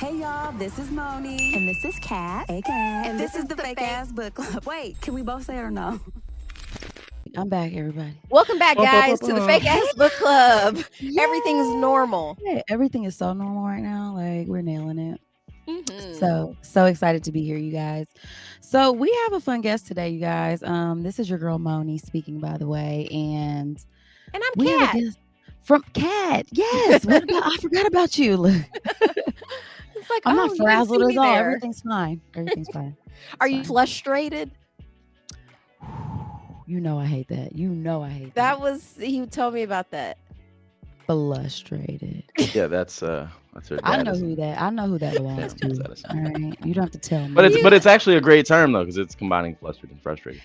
Hey y'all, this is Moni. And this is Kat. Hey Kat. And this is the Fake Ass Book Club. Wait, can we both say it or no? I'm back, everybody. Welcome back, guys, to the Fake Ass Book Club. Yay! Everything's normal. Yeah, everything is so normal right now. Like, we're nailing it. Mm-hmm. So excited to be here, you guys. So we have a fun guest today, you guys. This is your girl Moni speaking, by the way, and I'm we Kat. have a guest from Kat. Yes, I forgot about you. Look. It's like, I'm not frazzled at all. there. Everything's fine. Everything's fine. Are you frustrated? You know I hate that. That was, he told me about that. Frustrated. Yeah, that's her dad. I know who that belongs to. All right, you don't have to tell me. But it's actually a great term though, because it's combining flustered and frustrated.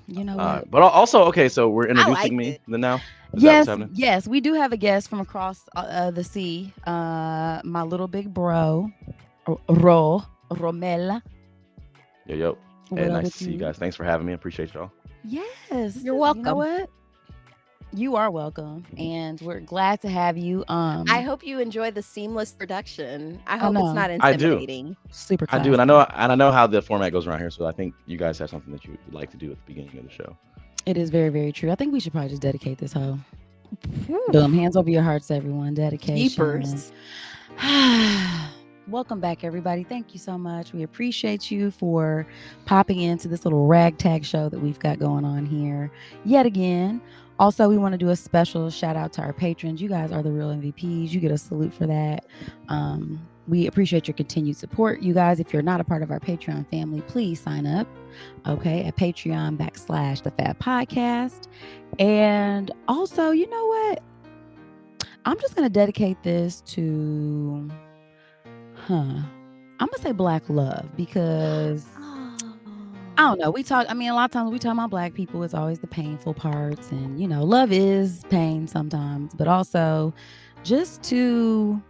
You know what? But also, okay, so we're introducing me now. Is that what's happening? Yes, we do have a guest from across the sea. My little big bro, Romel. Yo. Hey, nice to see you guys. Thanks for having me. I appreciate y'all. Yes, you're welcome. You know what? You are welcome, and we're glad to have you. I hope you enjoy the seamless production. I hope it's not intimidating. I do. Super classic. I do, and I know how the format goes around here, so I think you guys have something that you would like to do at the beginning of the show. It is very, very true. I think we should probably just dedicate this hoe. Boom, hands over your hearts, everyone. Dedication. Keepers. Welcome back, everybody. Thank you so much. We appreciate you for popping into this little ragtag show that we've got going on here yet again. Also, we want to do a special shout out to our patrons. You guys are the real MVPs. You get a salute for that. We appreciate your continued support. You guys, if you're not a part of our Patreon family, please sign up, okay, at Patreon.com/the Fat Podcast. And also, you know what? I'm just going to dedicate this to, I'm going to say Black love, because I don't know. A lot of times we talk about Black people, it's always the painful parts, and, love is pain sometimes, but also just to,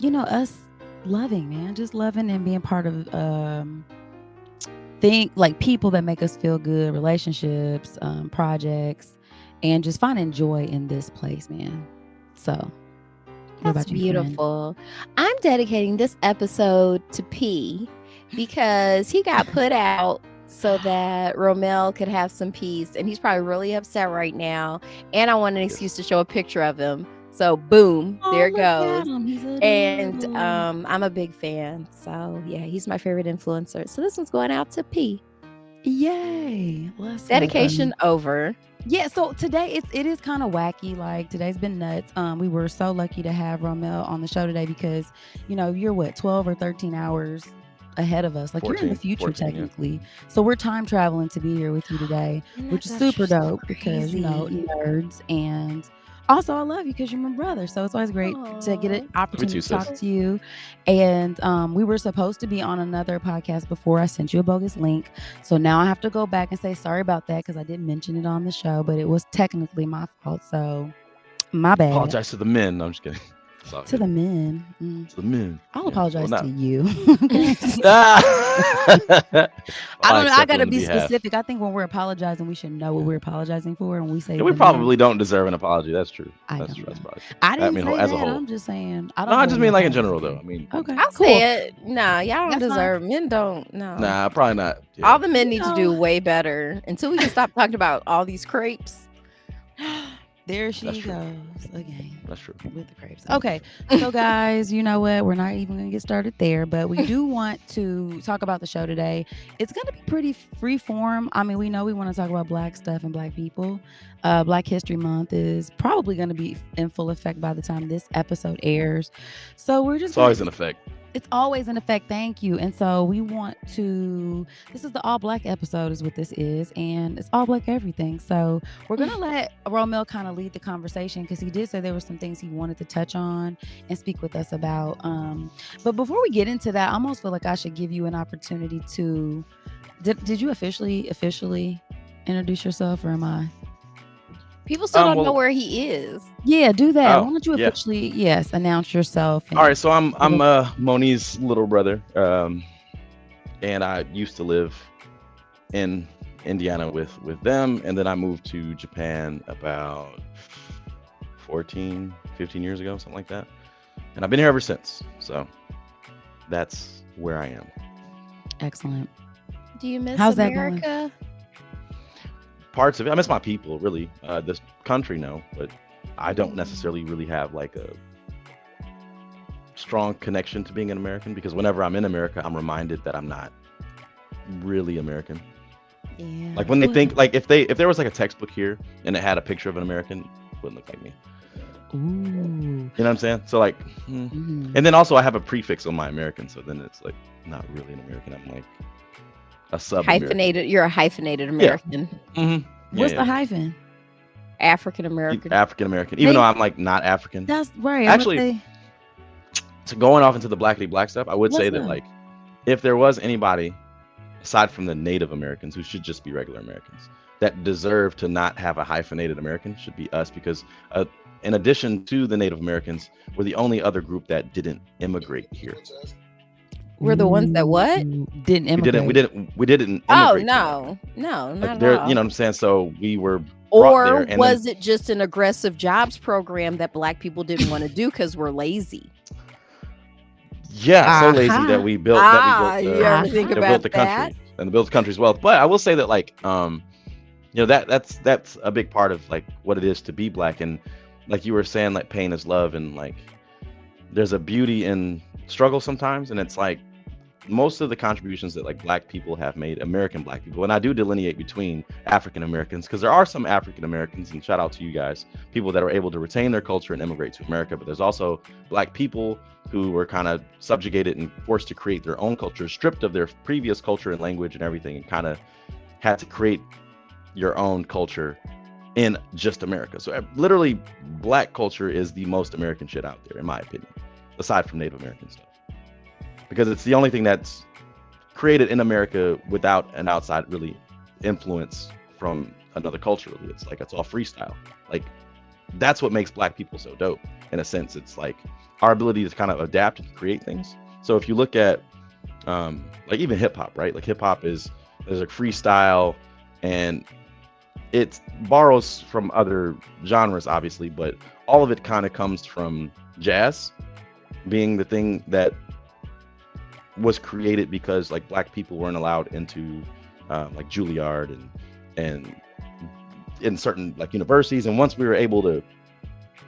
us loving, man, just loving and being part of, people that make us feel good, relationships, projects, and just finding joy in this place, man. So that's beautiful. I'm dedicating this episode to P because he got put out so that Romel could have some peace, and he's probably really upset right now, and I want an excuse to show a picture of him. So boom, there it goes. And I'm a big fan, so yeah, he's my favorite influencer. So this one's going out to P. Yay. Dedication over. Yeah, so today it is kind of wacky. Like, today's been nuts. We were so lucky to have Romel on the show today because, you're what, 12 or 13 hours ahead of us. Like, 14, you're in the future 14, technically. Yeah. So we're time traveling to be here with you today, which is super dope because, nerds. And also, I love you because you're my brother. So it's always great to get an opportunity to talk to you. And we were supposed to be on another podcast before. I sent you a bogus link. So now I have to go back and say sorry about that because I didn't mention it on the show, but it was technically my fault. So my bad. Apologize to the men. No, I'm just kidding. To the men. To the men. I'll apologize to you. I don't know. I gotta be specific. I think when we're apologizing, we should know what we're apologizing for. And we say we probably don't deserve an apology. That's true. That's true. I didn't say as a whole. I'm just saying. I just mean like in general, though. I mean, okay. I'll say it. Nah, y'all don't deserve. Men don't. No. Nah, probably not. Yeah. All the men need to do way better until we can stop talking about all these crepes. There she goes again. That's true. With the crepes. Okay. So guys, you know what? We're not even going to get started there, but we do want to talk about the show today. It's going to be pretty free form. I mean, we know we want to talk about Black stuff and Black people. Black History Month is probably going to be in full effect by the time this episode airs. So we're just... It's always in effect. It's always in effect. Thank you. And so we want to, this is the all Black episode is what this is. And it's all Black everything. So we're going to let Romel kind of lead the conversation because he did say there were some things he wanted to touch on and speak with us about. But before we get into that, I almost feel like I should give you an opportunity to, did you officially introduce yourself, or am I? People still don't know where he is. Yeah, do that. Why don't you officially, announce yourself? All right, so I'm Moni's little brother, and I used to live in Indiana with them, and then I moved to Japan about 14, 15 years ago, something like that. And I've been here ever since. So that's where I am. Excellent. Do you miss How's that going? America? Parts of it, I miss my people, really. This country, no, but I don't necessarily really have like a strong connection to being an American, because whenever I'm in America, I'm reminded that I'm not really American. Yeah. Like when they think, like if there was like a textbook here and it had a picture of an American, it wouldn't look like me. Ooh. You know what I'm saying? So like, Mhm. and then also I have a prefix on my American, so then it's like not really an American. I'm like a sub Hyphenated. You're a hyphenated American. Mm-hmm. What's the hyphen? African American. African American, even They- though I'm like not African. That's right. Actually, so going off into the black stuff, I would say What's that up? like if there was anybody aside from the Native Americans, who should just be regular Americans, that deserve to not have a hyphenated American, should be us, because in addition to the Native Americans, we're the only other group that didn't immigrate here. We're the ones that what? Didn't immigrate. We didn't Oh immigrate. no, Like not there, at all. you know what I'm saying? So we were brought there, Or and was it just an aggressive jobs program that Black people didn't want to do because we're lazy? Yeah, so lazy that we built you ever think that about built the that? country and built the country's wealth. But I will say that like that's a big part of like what it is to be Black. And like you were saying, like pain is love, and like there's a beauty in struggle sometimes. And it's like most of the contributions that like Black people have made, American Black people, and I do delineate between African Americans, because there are some African Americans, and shout out to you guys, people that are able to retain their culture and immigrate to America. But there's also Black people who were kind of subjugated and forced to create their own culture, stripped of their previous culture and language and everything, and kind of had to create your own culture in just America. So literally Black culture is the most American shit out there, in my opinion, aside from Native American stuff, because it's the only thing that's created in America without an outside really influence from another culture. Really, it's like it's all freestyle. Like that's what makes Black people so dope. In a sense, it's like our ability to kind of adapt and create things. So if you look at like even hip hop, right? Like hip hop there's like freestyle, and it borrows from other genres, obviously, but all of it kind of comes from jazz being the thing that was created because like Black people weren't allowed into like Juilliard and in certain like universities. And once we were able to,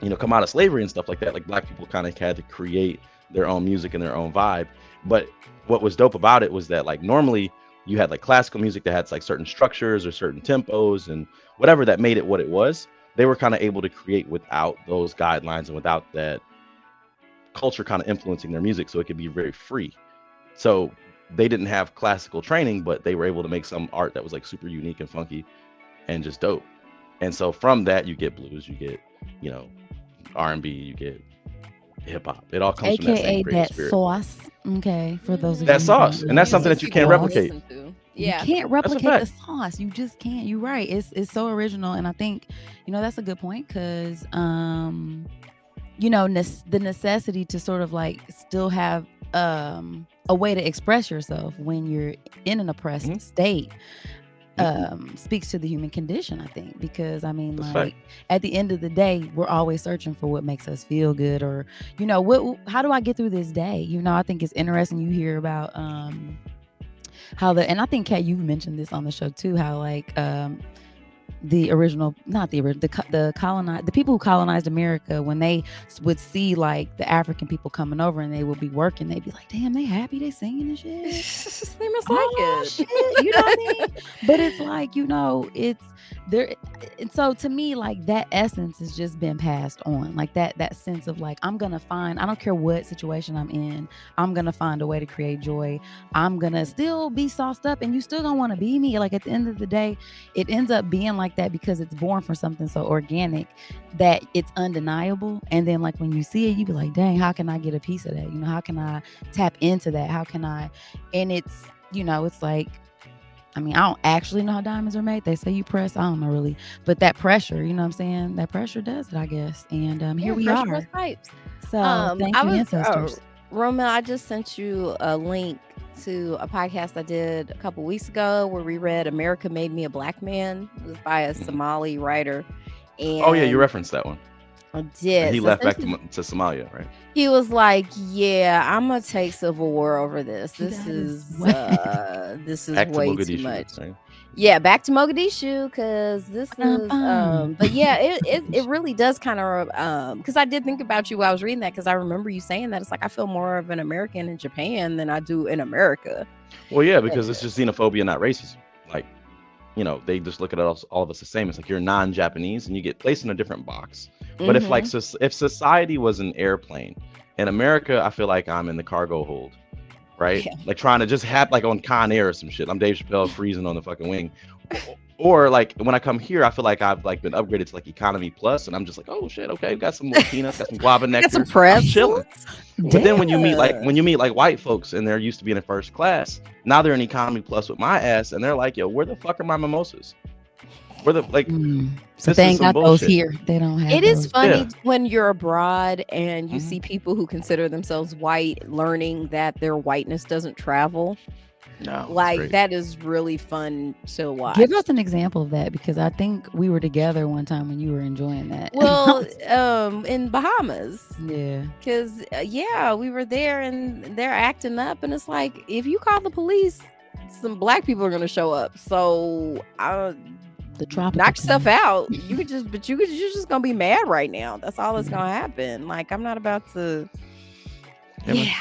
you know, come out of slavery and stuff like that, like Black people kind of had to create their own music and their own vibe. But what was dope about it was that like normally you had like classical music that had like certain structures or certain tempos and whatever that made it what it was. They were kind of able to create without those guidelines and without that culture kind of influencing their music, so it could be very free. So they didn't have classical training, but they were able to make some art that was like super unique and funky and just dope. And so from that you get blues, you get, you know, R&B, you get hip hop. It all comes from that same AKA creative that spirit. sauce. Okay, for those of That you sauce, who and that's don't something know. that you can't replicate. Yeah. You can't replicate the fact. sauce. You just can't. You're right. It's so original, and I think, you know, that's a good point, because you know, the necessity to sort of like still have a way to express yourself when you're in an oppressed Mhm. state speaks to the human condition, I think, because I mean, That's like fact. at the end of the day, we're always searching for what makes us feel good, or, you know, how do I get through this day? You know, I think it's interesting you hear about how and I think Kat, you've mentioned this on the show too, how like the original, not the original, the people who colonized America, when they would see like the African people coming over and they would be working, they'd be like, damn, they happy, they singing and shit. They must like Oh it. shit, you know what I mean? But it's like, you know, it's there. And so to me, like that essence has just been passed on, like that sense of like, I'm gonna find, I don't care what situation I'm in, I'm gonna find a way to create joy. I'm gonna still be sauced up, and you still don't want to be me. Like at the end of the day, it ends up being like that because it's born from something so organic that it's undeniable. And then like when you see it, you be like, dang, how can I get a piece of that? You know, how can I tap into that? How can I? And it's, you know, it's like, I mean, I don't actually know how diamonds are made. They say you press, I don't know really, but that pressure, you know what I'm saying? That pressure does it, I guess. And here we are. Pipes. So thank you, ancestors. Romel, I just sent you a link to a podcast I did a couple weeks ago where we read "America Made Me a Black Man." It was by a Somali writer. And Oh yeah, you referenced that one. I And did. he So left back essentially, to Somalia, right? he was like, "Yeah, I'm gonna take civil war over this. That is way. This is Back to way too Mogadishu, much." right? Yeah, back to Mogadishu because this is Fine. but yeah, it really does kind of because I did think about you while I was reading that because I remember you saying that it's like I feel more of an American in Japan than I do in America. Well, yeah, And, because it's just xenophobia, not racism. Like, they just look at us, all of us the same. It's like you're non-Japanese and you get placed in a different box. But if like mhm. if society was an airplane, in America, I feel like I'm in the cargo hold, right? Yeah. Like trying to just have like on Con Air or some shit. I'm Dave Chappelle freezing on the fucking wing. Or like when I come here, I feel like I've like been upgraded to like economy plus, and I'm just like, oh shit, okay, got some little peanuts, got some guava Got some nectar, I'm chilling. pretzels. But then when you meet like Yeah. white folks and they're used to being in first class, now they're in economy plus with my ass, and they're like, yo, where the fuck are my mimosas? Where the like So this they is ain't some got those bullshit. here. They don't have It is those. funny Yeah. when you're abroad and you Mhm. see people who consider themselves white learning that their whiteness doesn't travel. No, it's Like great. that is really fun to watch. Give us an example of that because I think we were together one time when you were enjoying that. Well, in Bahamas, Yeah. because yeah, we were there and they're acting up, and it's like if you call the police, some black people are gonna show up. So The tropical knock yourself climate. out. You're just gonna be mad right now. That's all that's gonna happen. Like I'm not about to. Yeah, man. Yeah.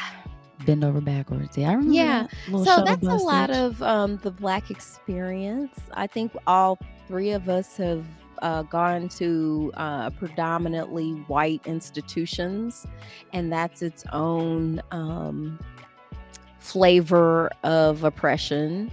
Bend over backwards. Yeah, I remember Yeah. that little So shuttle that's a bus lot search. of the black experience. I think all three of us have gone to predominantly white institutions, and that's its own flavor of oppression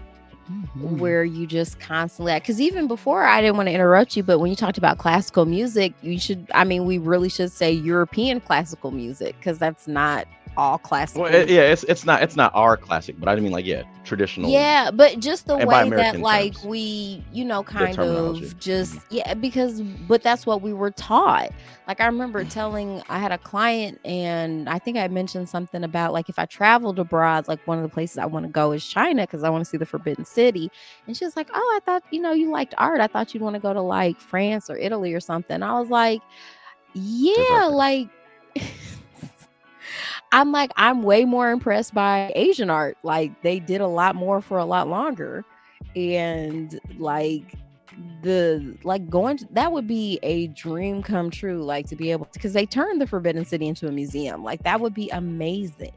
Mhm. where you just constantly because even before I didn't want to interrupt you, but when you talked about classical music, we really should say European classical music because that's not all classical. Well, yeah, it's not our classic, but I mean like traditional. Yeah, but just the And by way that American like terms, we, the kind terminology. of just but that's what we were taught. Like I remember I had a client and I think I mentioned something about like if I traveled abroad, like one of the places I want to go is China because I want to see the Forbidden City. And she was like, "Oh, I thought, you liked art. I thought you'd want to go to like France or Italy or something." I was like, Just art "Yeah, there. like I'm way more impressed by Asian art. Like they did a lot more for a lot longer. And like that would be a dream come true, like to be able to, because they turned the Forbidden City into a museum. Like that would be amazing.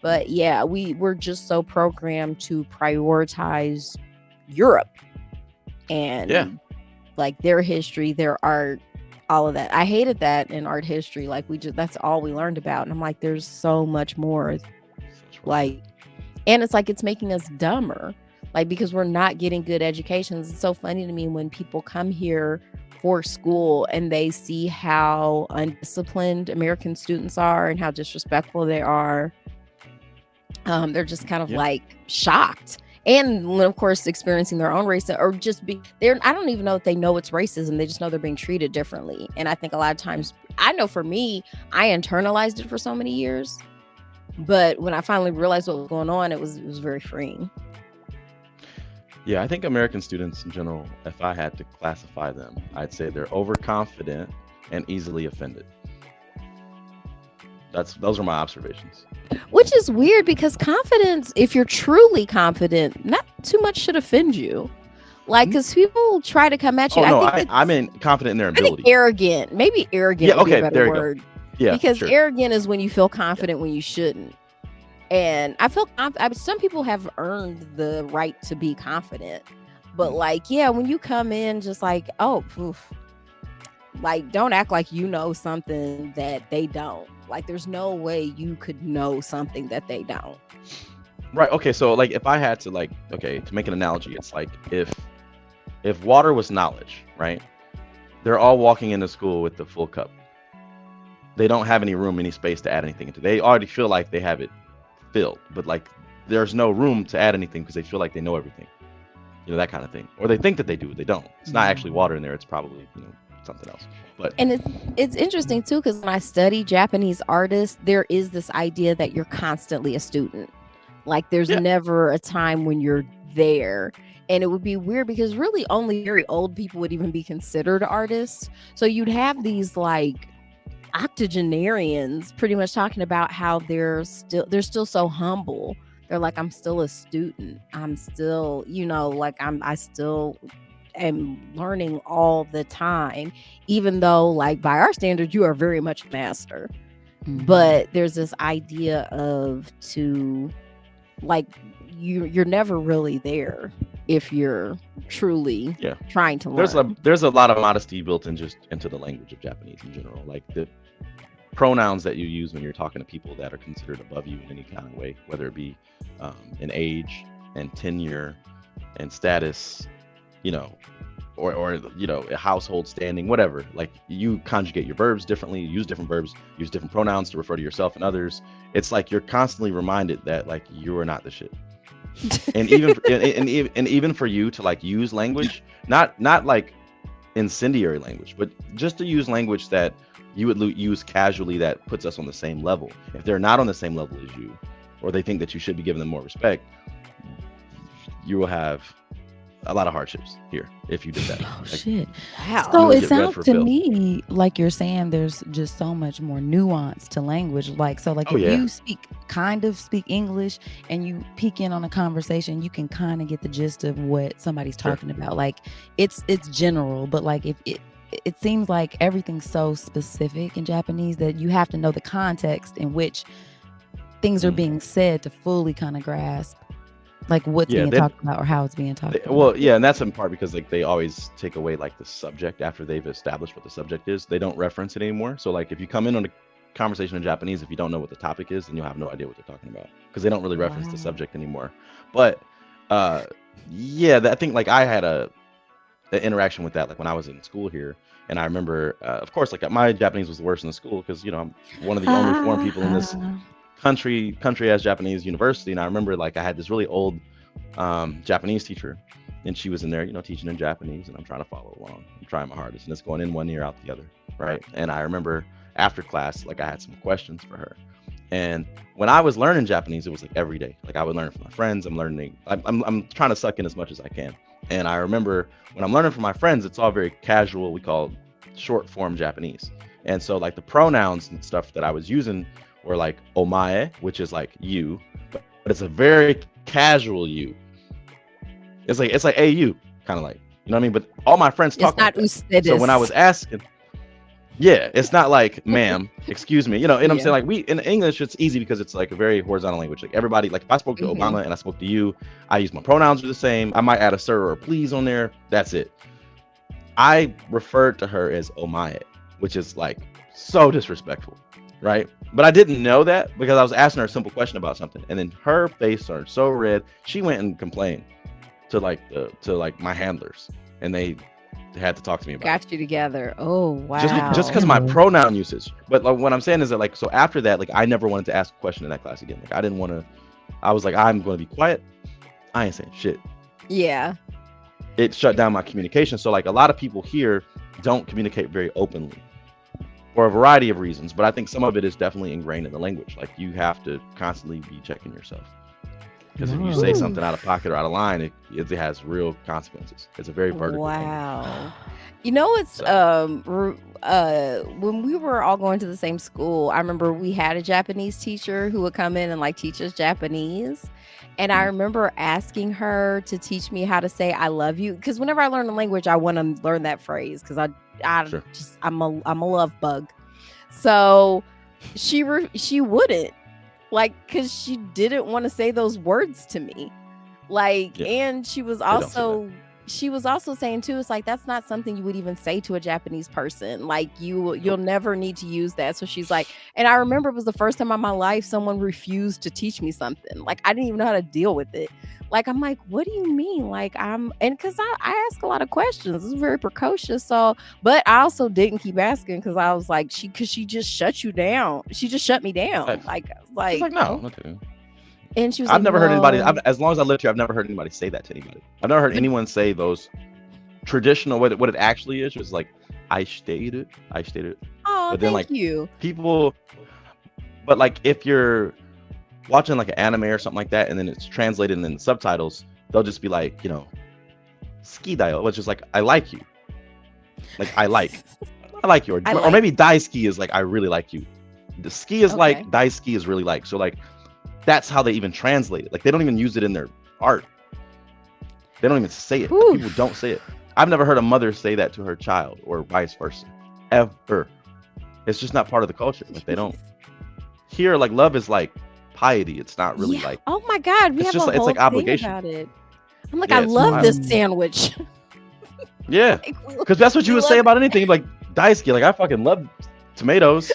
But yeah, we're just so programmed to prioritize Europe and Yeah. like their history, their art, all of that. I hated that in art history. Like that's all we learned about. And I'm like, there's so much more. Like, and it's like it's making us dumber. Like because we're not getting good educations. It's so funny to me when people come here for school and they see how undisciplined American students are and how disrespectful they are. They're just kind of like shocked. And of course, experiencing their own racism or just I don't even know if they know it's racism. They just know they're being treated differently. And I think a lot of times, I know for me, I internalized it for so many years. But when I finally realized what was going on, it was very freeing. Yeah, I think American students in general, if I had to classify them, I'd say they're overconfident and easily offended. Those are my observations. Which is weird because confidence, if you're truly confident, not too much should offend you. Like, because people try to come at you. Oh no, I mean confident in their think ability. arrogant. Maybe arrogant Yeah, would be okay, a better there you go. word. Yeah, Because sure. arrogant is when you feel confident when you shouldn't. And I feel some people have earned the right to be confident. But like, yeah, when you come in just like, oh, poof, like don't act like you know something that they don't. Like there's no way you could know something that they don't. Right. Okay. So like, if I had to to make an analogy, it's like if water was knowledge, right? They're all walking into school with the full cup. They don't have any room, any space to add anything into. They already feel like they have it filled, but like there's no room to add anything because they feel like they know everything. That kind of thing. Or they think that they do, but they don't. It's not actually water in there. It's probably something else. But and it's interesting too because when I study Japanese artists, there is this idea that you're constantly a student. Like there's never a time when you're there. And it would be weird because really only very old people would even be considered artists. So you'd have these like octogenarians pretty much talking about how they're still so humble. They're like, I'm still a student. I'm still, like I still am learning all the time, even though like by our standards, you are very much a master. But there's this idea of like you're never really there if you're truly trying to learn. There's a lot of modesty built into the language of Japanese in general. Like the pronouns that you use when you're talking to people that are considered above you in any kind of way, whether it be in age and tenure and status, or a household standing, whatever. Like you conjugate your verbs differently, use different verbs, use different pronouns to refer to yourself and others. It's like you're constantly reminded that like you are not the shit. And even for you to like use language, not like incendiary language, but just to use language that you would use casually that puts us on the same level. If they're not on the same level as you, or they think that you should be giving them more respect, you will have a lot of hardships here if you did that. Oh, shit. Wow. So it sounds to me like you're saying there's just so much more nuance to language. Like, so like if you speak English and you peek in on a conversation, you can kind of get the gist of what somebody's talking about. Like it's general, but like if it seems like everything's so specific in Japanese that you have to know the context in which things are being said to fully kind of grasp like what's being talked about or how it's being talked about. Well, yeah, and that's in part because like they always take away like the subject after they've established what the subject is. They don't reference it anymore. So like if you come in on a conversation in Japanese, if you don't know what the topic is, then you'll have no idea what they're talking about because they don't really reference the subject anymore. But I think like I had an interaction with that like when I was in school here, and I remember of course like my Japanese was the worst in the school because I'm one of the only foreign people in this country as Japanese university. And I remember like I had this really old Japanese teacher, and she was in there teaching in Japanese, and I'm trying to follow along. I'm trying my hardest, and it's going in one ear out the other, right? And I remember after class like I had some questions for her, and when I was learning Japanese, it was like every day. Like I would learn from my friends. I'm trying to suck in as much as I can. And I remember when I'm learning from my friends, it's all very casual. We call short form Japanese. And so like the pronouns and stuff that I was using were like omae, which is like you, but it's a very casual you. It's like au, kind of like, you know what I mean? But all my friends talk like that. So when I was asking, it's not like ma'am, excuse me, and I'm saying like we in English it's easy because it's like a very horizontal language. Like everybody, like if I spoke to Obama and I spoke to you, I use my pronouns are the same. I might add a sir or a please on there. That's it. I referred to her as omae, which is like so disrespectful, right? But I didn't know that because I was asking her a simple question about something, and then her face turned so red. She went and complained to my handlers, and they had to talk to me about Got you together. Oh wow. Just because my pronoun usage. But like, what I'm saying is that like, so after that, like I never wanted to ask a question in that class again. Like I didn't want to. I was like, I'm going to be quiet. I ain't saying shit. Yeah. It shut down my communication. So like a lot of people here don't communicate very openly for a variety of reasons, but I think some of it is definitely ingrained in the language. Like you have to constantly be checking yourself, because if you say something out of pocket or out of line, it has real consequences. It's a very vertical thing. It's when we were all going to the same school, I remember we had a Japanese teacher who would come in and like teach us Japanese. And I remember asking her to teach me how to say I love you, because whenever I learn a language, I want to learn that phrase because I'm a love bug. So she wouldn't, like, because she didn't want to say those words to me, like, and she was also saying too, it's like that's not something you would even say to a Japanese person. Like you'll never need to use that. So she's like, and I remember it was the first time in my life someone refused to teach me something. Like I didn't even know how to deal with it. Like I'm like, what do you mean? Like and because I ask a lot of questions. It's very precocious. So, but I also didn't keep asking because I was like, she just shut you down. She just shut me down. Like no. Okay. And she was I've never heard anybody, as long as I lived here, I've never heard anybody say that to anybody. I've never heard anyone say those traditional, what it actually is like, I stated. Oh, but then, thank you. People, but like if you're watching like an anime or something like that, and then it's translated and then the subtitles, they'll just be like, ski dayo, which is like, I like you. Like, I like. I like you, I or like. maybe daisuki is like I really like you. The ski is Okay. like daisuki is really like. So like that's how they even translate it. Like they don't even use it in their art. They don't even say it. Like, Whew. people don't say it. I've never heard a mother say that to her child or vice versa, ever. It's just not part of the culture. Like they don't here. Like love is like piety. It's not really Yeah. like. Oh my God, we It's have just a like it's whole like thing obligation. about it. I'm like, Yeah, I it's love wild. this sandwich. Yeah, Like, because that's what we you would love say it. about anything. Like daisuki. Like I fucking love tomatoes.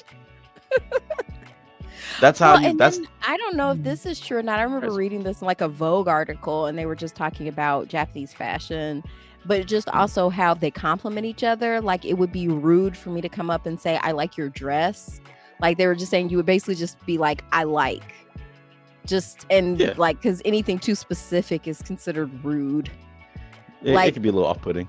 That's how Well, you. and That's then I don't know if this is true or not. I remember crazy. reading this in like a Vogue article, and they were just talking about Japanese fashion, but just also how they compliment each other. Like it would be rude for me to come up and say, I like your dress. Like they were just saying you would basically just be like, I like. Just and Yeah. like because anything too specific is considered rude. It Like can be a little off-putting.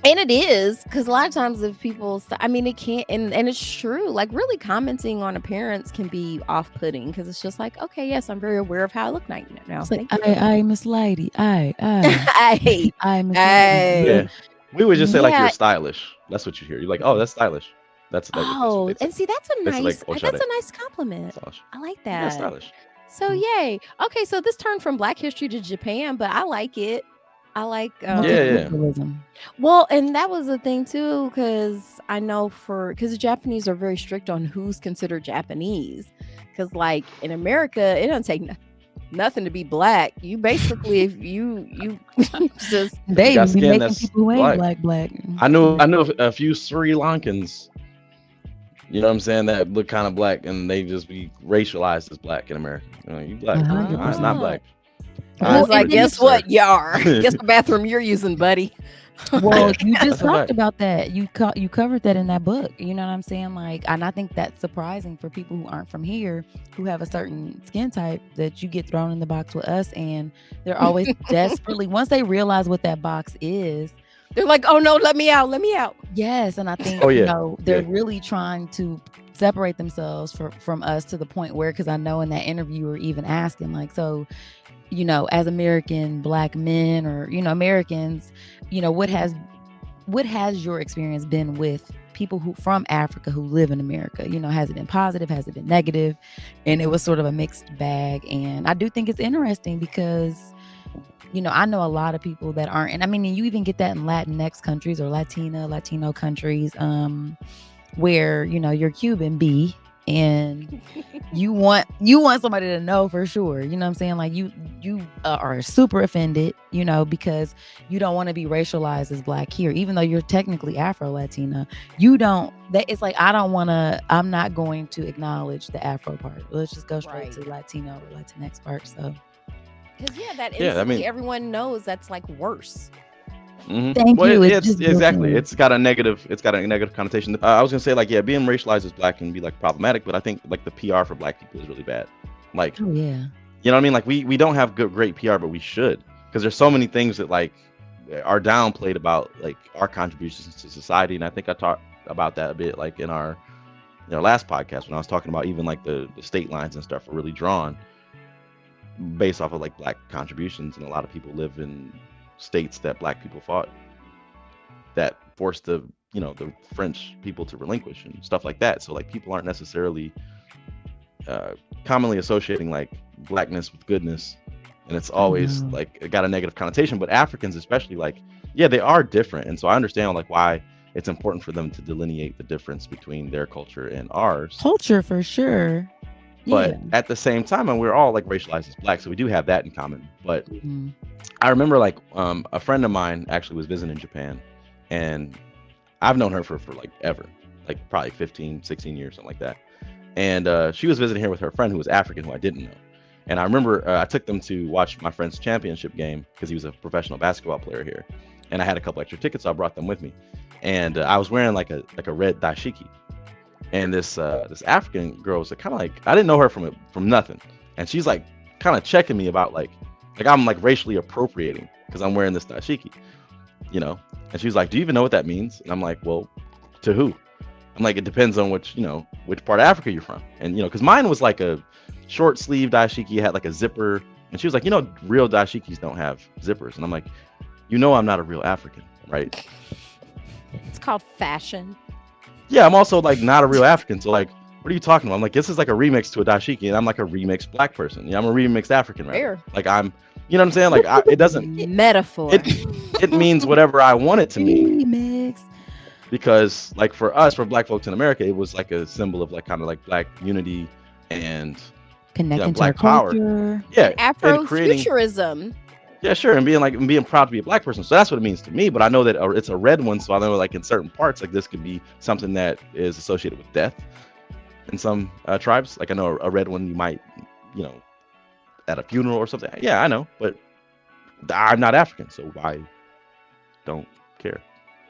and it is because a lot of times if people I mean it can't and it's true, like really commenting on appearance can be off-putting because it's just like, okay, yes, I'm very aware of how I look now. It's like, Thank you. I Miss Lady. I Hey, Miss Lady. hey. Yeah, we would just say like Yeah. you're stylish. That's what you hear. You're like, oh, that's stylish. That's like that's what Oh, they'd say. and see that's a They say like nice oshare. compliment. Stylish. I like Yeah, that. stylish. So yay. Okay, so this turned from Black history to Japan, but I like it. I like Yeah, yeah. Multiculturalism. well, and that was the thing too, because I know because the Japanese are very strict on who's considered Japanese. Because like in America, it doesn't take nothing to be black. You basically, if you just They You got even be skin making that's people who ain't black. black. I know a few Sri Lankans. You know what I'm saying? That look kind of black, and they just be racialized as black in America. You know, you black, 100%. not black. I was Well, like, and guess sir. what, you are? Guess what bathroom you're using, buddy? Well, Yeah, you that's just a fact. talked about that. You covered that in that book. You know what I'm saying? Like, and I think that's surprising for people who aren't from here, who have a certain skin type, that you get thrown in the box with us, and they're always desperately, once they realize what that box is. They're like, oh no, let me out. Yes, and I think Oh yeah, they're yeah. really trying to separate themselves from us to the point where, because I know in that interview you were even asking like, so as American black men or Americans, what has your experience been with people who from Africa who live in America? Has it been positive? Has it been negative? And it was sort of a mixed bag. And I do think it's interesting because I know a lot of people that aren't, and I mean, you even get that in Latinx countries or Latino countries, where you're Cuban B, and you want somebody to know for sure. You know what I'm saying? Like you are super offended, because you don't want to be racialized as black here, even though you're technically Afro-Latina. You don't. It's like I'm not going to acknowledge the Afro part. Let's just go straight to Latino or Latinx part. So. Because that Yeah, I instantly mean- everyone knows that's like worse. Mhm. Thank Well, you. It's just built exactly. in. It's got a negative connotation. I was gonna say like, yeah, being racialized as black can be like problematic, but I think like the PR for black people is really bad. Like, Oh yeah. you know what I mean? Like we don't have great PR, but we should, because there's so many things that like are downplayed about like our contributions to society. And I think I talked about that a bit like in our last podcast when I was talking about even like the state lines and stuff are really drawn based off of like black contributions, and a lot of people live in states that black people fought, that forced the French people to relinquish and stuff like that. So like people aren't necessarily commonly associating like blackness with goodness, and it's always like it got a negative connotation. But Africans especially, like, yeah, they are different, and so I understand like why it's important for them to delineate the difference between their culture and ours. Culture for sure. But Yeah. at the same time, and we're all like racialized as black, so we do have that in common. But Mhm. I remember like a friend of mine actually was visiting Japan, and I've known her for like ever, like probably 15, 16 years, something like that. And she was visiting here with her friend who was African, who I didn't know. And I remember I took them to watch my friend's championship game because he was a professional basketball player here, and I had a couple extra tickets, so I brought them with me. And I was wearing like a red dashiki. And this African girl was kind of like, I didn't know her from nothing, and she's like kind of checking me about like I'm like racially appropriating because I'm wearing this dashiki, And she was like, "Do you even know what that means?" And I'm like, "Well, to who?" I'm like, "It depends on which part of Africa you're from." And because mine was like a short sleeve dashiki, had like a zipper, and she was like, "Real dashikis don't have zippers." And I'm like, "I'm not a real African, right?" It's called fashion. Yeah, I'm also like not a real African. So like, what are you talking about? I'm like, this is like a remix to a dashiki, and I'm like a remixed black person. Yeah, I'm a remixed African rather. Fair. Like I'm, you know what I'm saying? Like it doesn't. Metaphor. It means whatever I want it to mean. Remix. Because like for us, for black folks in America, it was like a symbol of like kind of like black unity and Connecting to our black power. culture. Yeah, and creating. Afrofuturism. Yeah, sure, and being proud to be a black person. So that's what it means to me. But I know that it's a red one, so I know like in certain parts, like this could be something that is associated with death in some tribes. Like I know a red one you might, at a funeral or something. Yeah, I know, but I'm not African, so I don't care.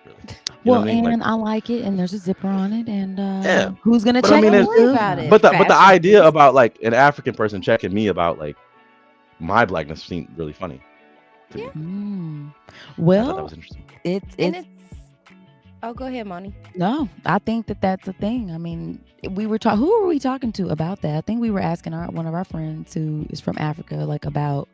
Really. You know Well, what I mean? and Like, I like it, and there's a zipper on it, and Yeah. who's gonna But I check mean, it? it's- Don't worry about it. but the Fashion idea piece. about like an African person checking me about like my blackness seemed really funny to me. Mm. I thought that Well, was interesting. it's And it's. Oh, go ahead, Moni. no. I think that's a thing. I mean, we were talking. Who were we talking to about that? I think we were asking one of our friends who is from Africa, like about,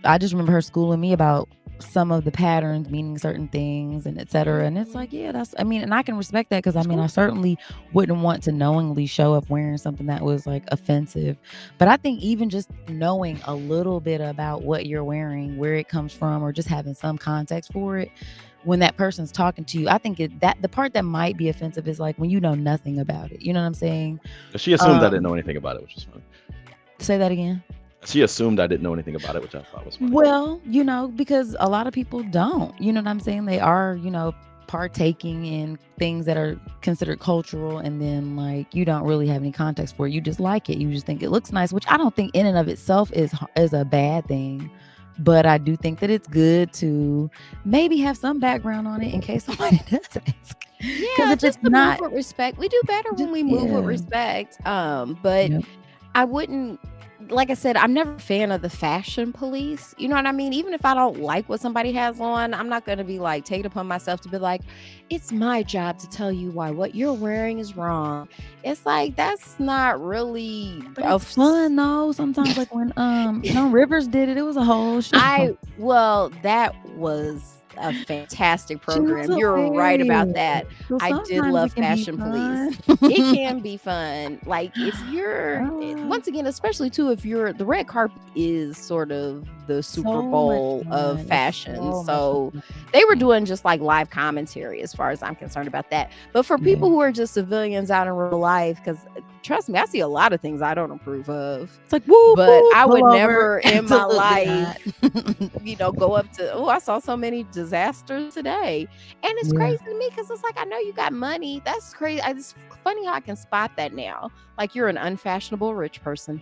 I just remember her schooling me about some of the patterns meaning certain things and etc. And it's like, yeah, and I can respect that because I certainly wouldn't want to knowingly show up wearing something that was like offensive. But I think even just knowing a little bit about what you're wearing, where it comes from, or just having some context for it when that person's talking to you, I think that the part that might be offensive is like when you know nothing about it. You know what I'm saying? She assumed I didn't know anything about it, which is funny. Say that again. She assumed I didn't know anything about it, which I thought was funny. Well, because a lot of people don't, you know what I'm saying? They are, partaking in things that are considered cultural, and then like you don't really have any context for it. You just like it. You just think it looks nice, which I don't think in and of itself is a bad thing. But I do think that it's good to maybe have some background on it in case somebody does ask. Yeah, if just it's to not, move with respect. We do better when we move with respect. But Yep. I wouldn't, like I said, I'm never a fan of the fashion police. You know what I mean? Even if I don't like what somebody has on, I'm not going to be like, take it upon myself to be like, it's my job to tell you why what you're wearing is wrong. It's like, that's not really But it's fun though. Sometimes like when Rivers did it, it was a whole show. that was a fantastic She was program. You're right about that. So I did sometimes love it can be Fashion fun. Police. It can be fun. Like if you're once again, especially too, if you're the red carpet is sort of the Super So much Bowl fun. of It's fashion. so much So fun. they were doing just like live commentary as far as I'm concerned about that. But for people who are just civilians out in real life, because trust me, I see a lot of things I don't approve of. It's like woo, But woo, I would pull over. never in my Absolutely life, not. go up to, I saw so many disasters today. And it's Yeah. crazy to me because it's like, I know you got money. That's crazy. It's funny how I can spot that now. Like you're an unfashionable rich person.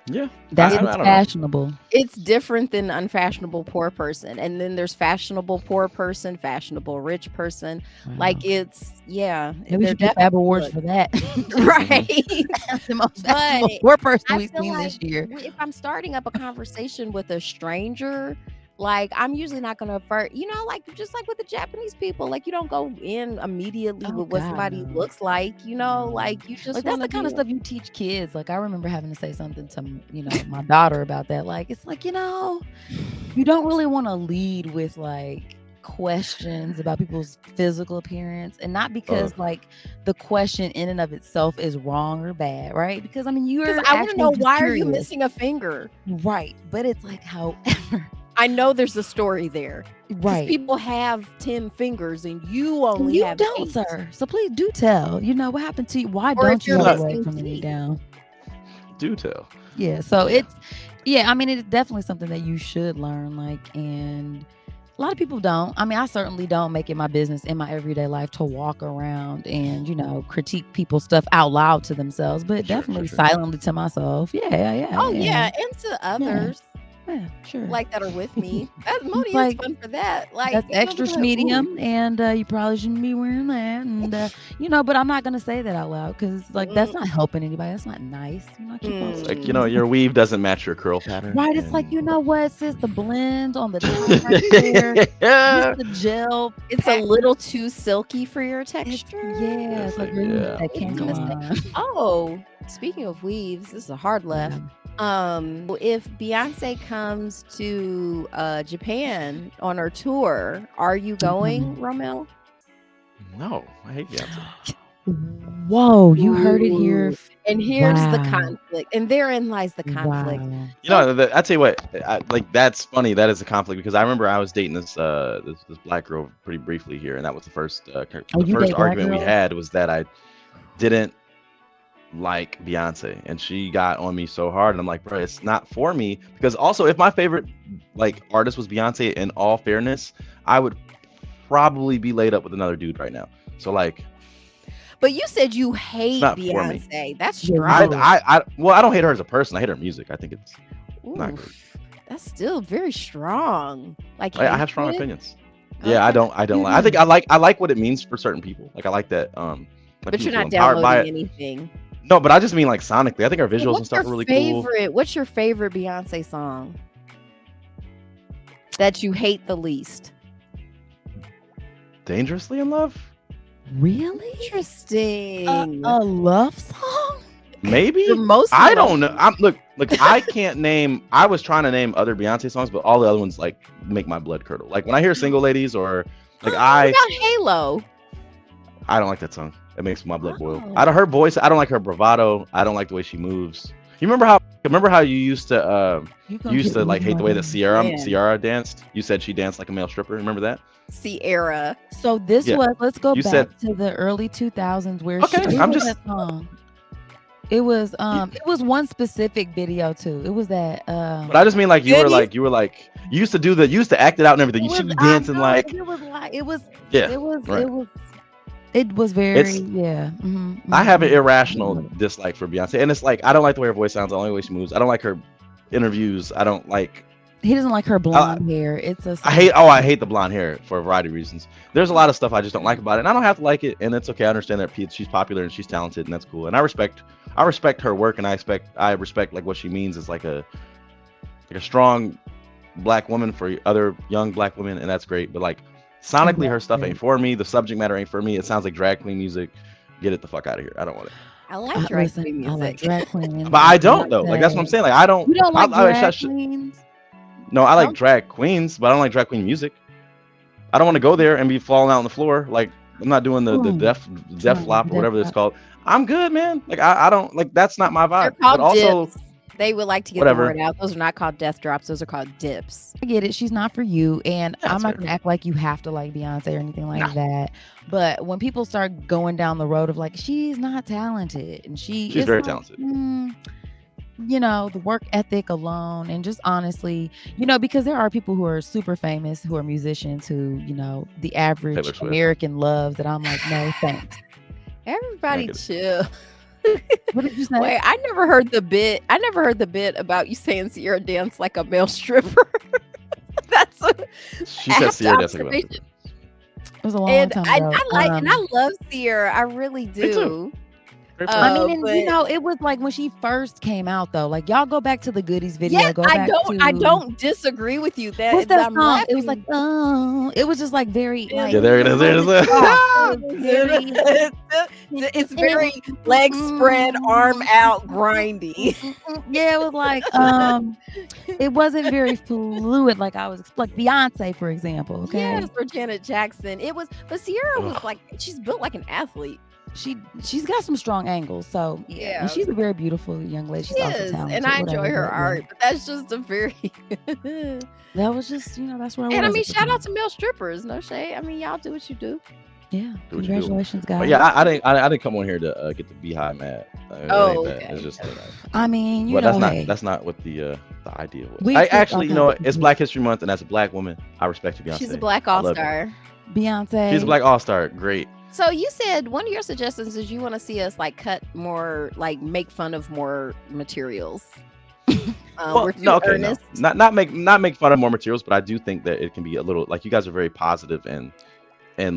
Yeah, That's I what's don't know. fashionable. It's different than unfashionable poor person. And then there's fashionable poor person, fashionable rich person. Like it's, yeah. Maybe we they're should get Fab Awards definitely for that. right. The most But fashionable poor person I we've feel seen like this year. if I'm starting up a conversation with a stranger, like I'm usually not gonna like just like with the Japanese people, like you don't go in immediately Oh, with what God, somebody no. looks like, like you just Like that's wanna the kind of be- stuff you teach kids. Like I remember having to say something to my daughter about that. Like it's like you don't really want to lead with like questions about people's physical appearance, and not because like the question in and of itself is wrong or bad, right? Because I mean you're Because I want to actually know just why are you curious. missing a finger? Right, but it's like however. I know there's a story there. 'Cause Right. people have 10 fingers and you only You have don't, 8. sir. So please do tell. What happened to you? Why Or don't if you you're have a missing leg from the knee teeth. down? Do tell. Yeah. So it's I mean, it's definitely something that you should learn. Like, and a lot of people don't. I mean, I certainly don't make it my business in my everyday life to walk around and, critique people's stuff out loud to themselves, but Sure, definitely sure. silently to myself. Yeah. Oh yeah, and to others Yeah, sure. like that are with me. That Moni is like- fun for that. Like That's you know, extra be like, medium, ooh. and you probably shouldn't be wearing that. And but I'm not gonna say that out loud because that's not helping anybody. That's not nice. Keep on Mm. Like your weave doesn't match your curl pattern. right. It's like and- what, sis? The blend on the top right there, just the gel. It's a little too silky for your texture. Yeah, it's like Like, really yeah. that It's candy gonna line. Oh, speaking of weaves, this is a hard left. If Beyonce comes to Japan on her tour, are you going, Romel? No, I hate Beyonce. Whoa, you heard it here. Ooh, and here's the Wow. conflict, and therein lies the conflict. Wow. You know, I tell you what, like that's funny. That is a conflict because I remember I was dating this black girl pretty briefly here, and that was the first Oh, the you first date black argument we girls? had was that I didn't like Beyonce, and she got on me so hard, and I'm like, bro, it's not for me. Because also, if my favorite like artist was Beyonce, in all fairness, I would probably be laid up with another dude right now. So like, But you said you it's hate not for me. Beyonce. That's Yeah, you strong. do. Well, I don't hate her as a person. I hate her music. I think it's not good. Oof, that's still very strong. Like I have strong hatred? opinions. Yeah, I Okay. don't like. I think I like what it means for certain people. Like I like that. Like But people you're feel not empowered by downloading it. anything. No, but I just mean like sonically. I think our Well, visuals and what's stuff your are really cool. favorite? What's your favorite Beyonce song that you hate the least? Dangerously in love, Really? Interesting. A love song? maybe. You're most I don't know. I'm look. I can't name. I was trying to name other Beyonce songs, but all the other ones like make my blood curdle. Like when I hear "Single Ladies" or like What I about Halo? don't like that song. It makes my blood boil. Oh. Out of her voice, I don't like her bravado. I don't like the way she moves. You remember how you used to like hate the way that Man. Ciara danced? You said she danced like a male stripper. Remember that? Sierra. So this Yeah. was, let's go You back said- to the early 2000s where Okay, she I'm did just- that song. It was one specific video too. It was that But I just mean like you used to act it out and everything. You should be dancing like it was right. it was very It's- I have an irrational dislike for Beyonce, and it's like I don't like the way her voice sounds. The only way she moves. I don't like her interviews. I don't like. He doesn't like her blonde hair. It's a I hate the blonde hair for a variety of reasons. There's a lot of stuff I just don't like about it, and I don't have to like it, and it's okay. I understand that she's popular and she's talented, and that's cool. And I respect her work, and I respect like what she means as like a strong black woman for other young black women, and that's great. But like sonically, her stuff ain't for me. The subject matter ain't for me. It sounds like drag queen music. Get it the fuck out of here. I don't want it. I like drag listen, queen I like music. drag queens. But I don't though. Like that's what I'm saying. Like I don't. You don't like I drag queens? No, I like Some- drag queens, but I don't like drag queen music. I don't want to go there and be falling out on the floor. Like I'm not doing the death flop or whatever it's called. I'm good, man. Like I don't like that's not my They're vibe. called But also, dips. They would like to get whatever. the word out. Those are not called death drops. Those are called dips. I get it. She's not for you. And Yeah, I'm not fair. going to act like you have to like Beyonce or anything like No. that. But when people start going down the road of like, she's not talented and she's is very like, talented. you know, the work ethic alone and just honestly, you know, because there are people who are super famous, who are musicians who, you know, the Taylor average Swift. American loves that I'm like, no, thanks. Everybody Negative. chill. What did you say? Wait, I never heard the bit about you saying Sierra dance like a male stripper. That's a She said apt Sierra dancing about observation. It was a long And time I ago. like and I love Sierra. I really do. too. I mean, and, but- you know, it was like when she first came out, though. Like y'all go back to the Goodies video. Yes, go I back don't disagree with you. That What's that I'm song? It was like, laughing. oh, it was just like very like Yeah, there it is. There it is. Oh, very- It's very leg spread, arm out, grindy. yeah, it was like it wasn't very fluid like I was like Beyonce, for example. Okay. Yes, or Janet Jackson. It was, but Sierra was Ugh. like, she's built like an athlete. She's got some strong angles, so yeah. Yeah. And she's a very beautiful young lady. She's She also is, talented, and I enjoy whatever, her but, yeah. art. But that's just a very. That was just, you know, that's where I was. And I mean, at the shout out time. to male strippers. No shade. I mean, y'all do what you do. Yeah. Do what you do. Congratulations, guys. But yeah, I didn't come on here to get the beehive mad. It Oh, ain't that. okay. It's just. I mean, you But know, that's not what the idea was. We I took- actually, you okay. know, it's Black History Month, and as a black woman, I respect you, Beyonce. She's a black I all love her. star. Beyonce. She's a black all-star. Great. So you said one of your suggestions is you want to see us like cut more, like make fun of more materials. Well, we're too no, okay, earnest. no. Not make fun of more materials, but I do think that it can be a little like you guys are very positive and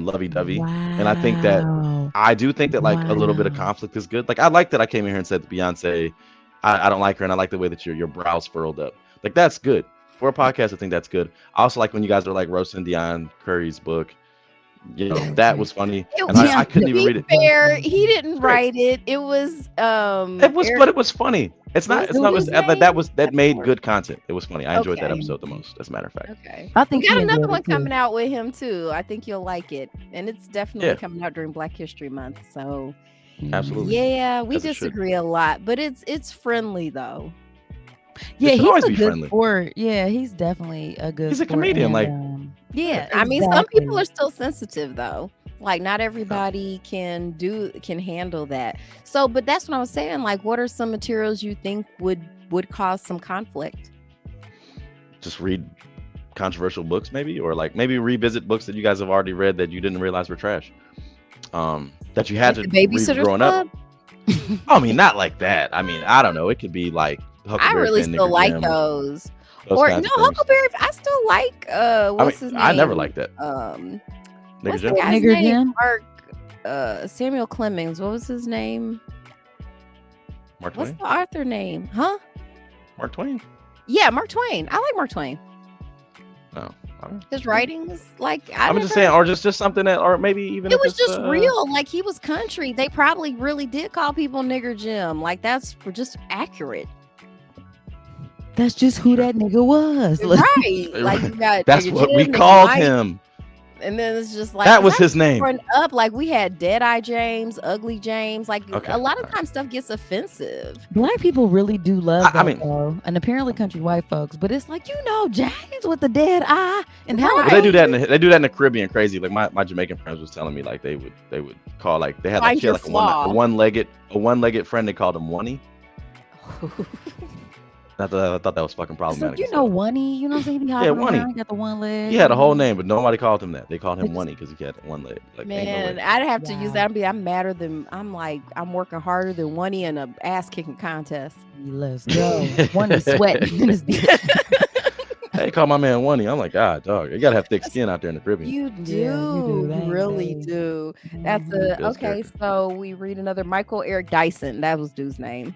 lovey-dovey. And I think that Wow. I do think that like a little bit of Wow. conflict is good. Like I like that I came in here and said to Beyonce, I don't like her, and I like the way that your brows furled up. Like that's good for a podcast. I think that's good. I also like when you guys are like roasting Dion Curry's book. You know that was funny, It and was- I couldn't to even be read it. fair, he didn't Great. write it. It was It was, Eric- but it was funny. It's not. Was It's it not. his That made good content. It was funny. I enjoyed that Okay. episode the most, as a matter of fact. Okay. I We think got he another enjoyed one it too. coming out with him too. I think you'll like it, and it's definitely Yeah, coming out during Black History Month. So absolutely. yeah, we As it should. disagree a lot, but it's friendly though. Yeah, should he's always a be good friendly. sport. Yeah, he's definitely a good He's a sport. comedian. And Like, Yeah, I mean, some people are still sensitive though. Like, not everybody can handle that. So, but that's what I was saying. Like, what are some materials you think would cause some conflict? just read controversial books, maybe, or like maybe revisit books that you guys have already read that you didn't realize were trash. That you had Like to the read Babysitter's growing Club? up. I mean, not like that. I mean, I don't know. It could be like I Huckleberry really Finn, still Nigger like Jim, those. those Or kinds no, of things. Huckleberry. I still like I what's his mean, name? I never liked that. Nigger Nigger What's the Jim. guy's Nigger name? Jim? Mark Samuel Clemens. What was his name? Mark What's Twain. the author name? Huh? Mark Twain. Yeah, Mark Twain. I like Mark Twain. No, I don't. His writings, like I'm just saying, or just something that, or maybe even it if was it's just real. Like he was country. They probably really did call people Nigger Jim. Like that's just accurate, That's just who that nigga was. right? Like you got That's Nigger what Jim, we Nigger called Mike, him. and then it's just like That 'cause was I his name. growing up, like we had Deadeye James, Ugly James. Like Okay, a lot of alright. times stuff gets offensive. Black people really do love I that mean- though. And apparently country white folks. But it's like, James with the dead eye and how But they do that. They do that in the Caribbean, crazy. Like my Jamaican friends was telling me, like they would call, like they had like, Find she had your like flaw. a one-legged friend. They called him Oney. I thought that was fucking So problematic. Oney, you know what I'm saying? He hopping Oney. around, got the one leg. He had a whole name, but nobody called him that. They called him They just- Oney because he had one leg. Like, ain't no Man, way. I'd have to use Wow. that. I'm madder than I'm working harder than Oney in a ass kicking contest. Let's go. One is sweating in his Hey, call my man Oney. I'm like, God, dog, you gotta have thick skin out there in the Caribbean. You do, Yeah, you do. you That ain't really bad. do. That's Mhm. Bill's okay. character. So we read another Michael Eric Dyson. That was dude's name.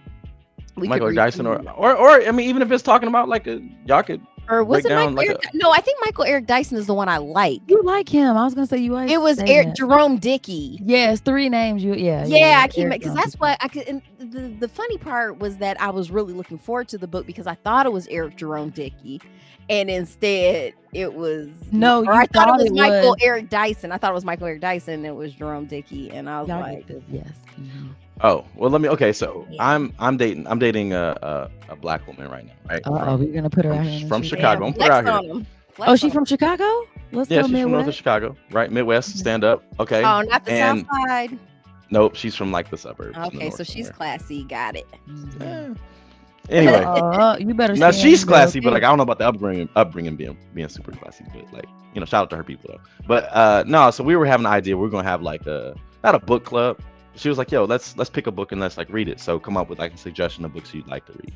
We could Michael read Dyson, some- or I mean, even if it's talking about like y'all could. or was break it down Michael like Eric? No, I think Michael Eric Dyson is the one I like. You like him. I was gonna say you always It was say Eric that. Jerome Dickey. Yes, 3 names. Yeah, I keep Eric because Johnson. that's what I could. And the funny part was that I was really looking forward to the book because I thought it was Eric Jerome Dickey, and instead it was No, or you I thought it thought was it Michael was- Eric Dyson. I thought it was Michael Eric Dyson. And it was Jerome Dickey, and I was Y'all like, get this. Yes. Mhm. Oh well, let me. Okay, so Yeah. I'm dating a black woman right now, right? Oh, we're gonna put her out here. From in the street. Chicago. I'm put her out flex here. on him. Oh, Flex she on from Chicago? Let's Yeah, go she's from north of Midwest. Chicago, right? Midwest, stand up. Okay. him. Oh, not the And- South Side. Nope, she's from like the suburbs. in the Okay, north so she's somewhere. classy. Got it. Mhm. Eh. Anyway, You better. now stay she's in the classy, but okay. like I don't know about the upbringing being super classy, but like shout out to her people though. But no, so we were having an idea. We are gonna have like not a book club. She was like, "Yo, let's pick a book and let's like read it." So come up with like a suggestion of books you'd like to read,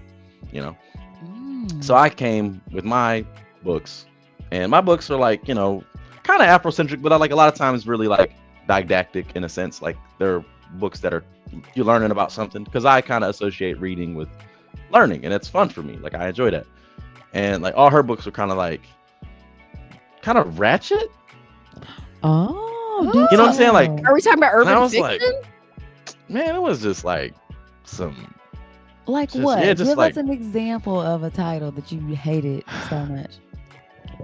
Mm. So I came with my books, and my books are like kind of Afrocentric, but like a lot of times really like didactic in a sense. Like they're books that are you're learning about something because I kind of associate reading with learning, and it's fun for me. Like I enjoy that, and like all her books are kind of ratchet. Oh, You know what I'm saying? Like, Are we talking about And I urban was fiction? like, man, it was just like some. like just- what? yeah, just Give like- us an example of a title that you hated so much.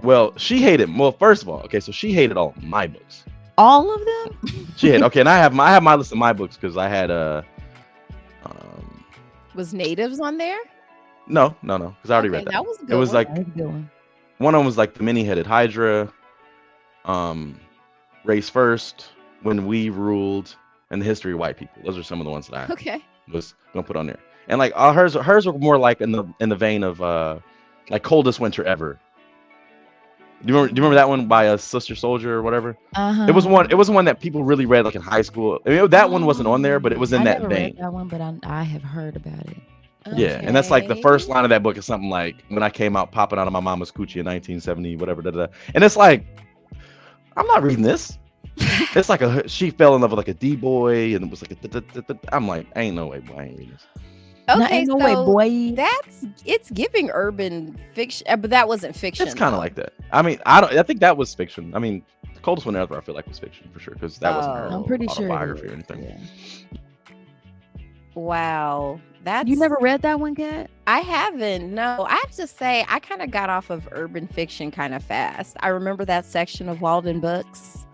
Well, she hated. Well, first of all, okay, so she hated all my books. All of them? She had okay, and I have my list of my books because I had Was Natives on there? no, because I already read that. That was a good It was one. like That's a good one. one of them was like the many-headed Hydra, Race First, When We Ruled, and the History of White People. Those are some of the ones that I Okay. was gonna put on there. And like hers were more like in the vein of like Coldest Winter Ever. Do you remember that one by a Sister Soldier or whatever? Uh-huh. It was one that people really read like in high school. I mean, that one wasn't on there, but it was in I that never vein. read that one, but I have heard about it. Yeah, and that's like the Okay. first line of that book is something like when I came out popping out of my mama's coochie in 1970, whatever. Da, da, da. And it's like, I'm not reading this. It's like she fell in love with like a D boy, and it was like I'm like, ain't no way, boy, I ain't reading this. Nah, Okay, ain't no way, so boy. it's giving urban fiction, but that wasn't fiction. It's kind of though. like that. I mean, I think that was fiction. I mean, the Coldest One Ever, I feel like was fiction for sure because that wasn't her Oh. I'm pretty sure. it autobiography or is, anything. yeah. Wow. That's You never read that one, Kat? I haven't. No, I have to say I kind of got off of urban fiction kind of fast. I remember that section of Walden Books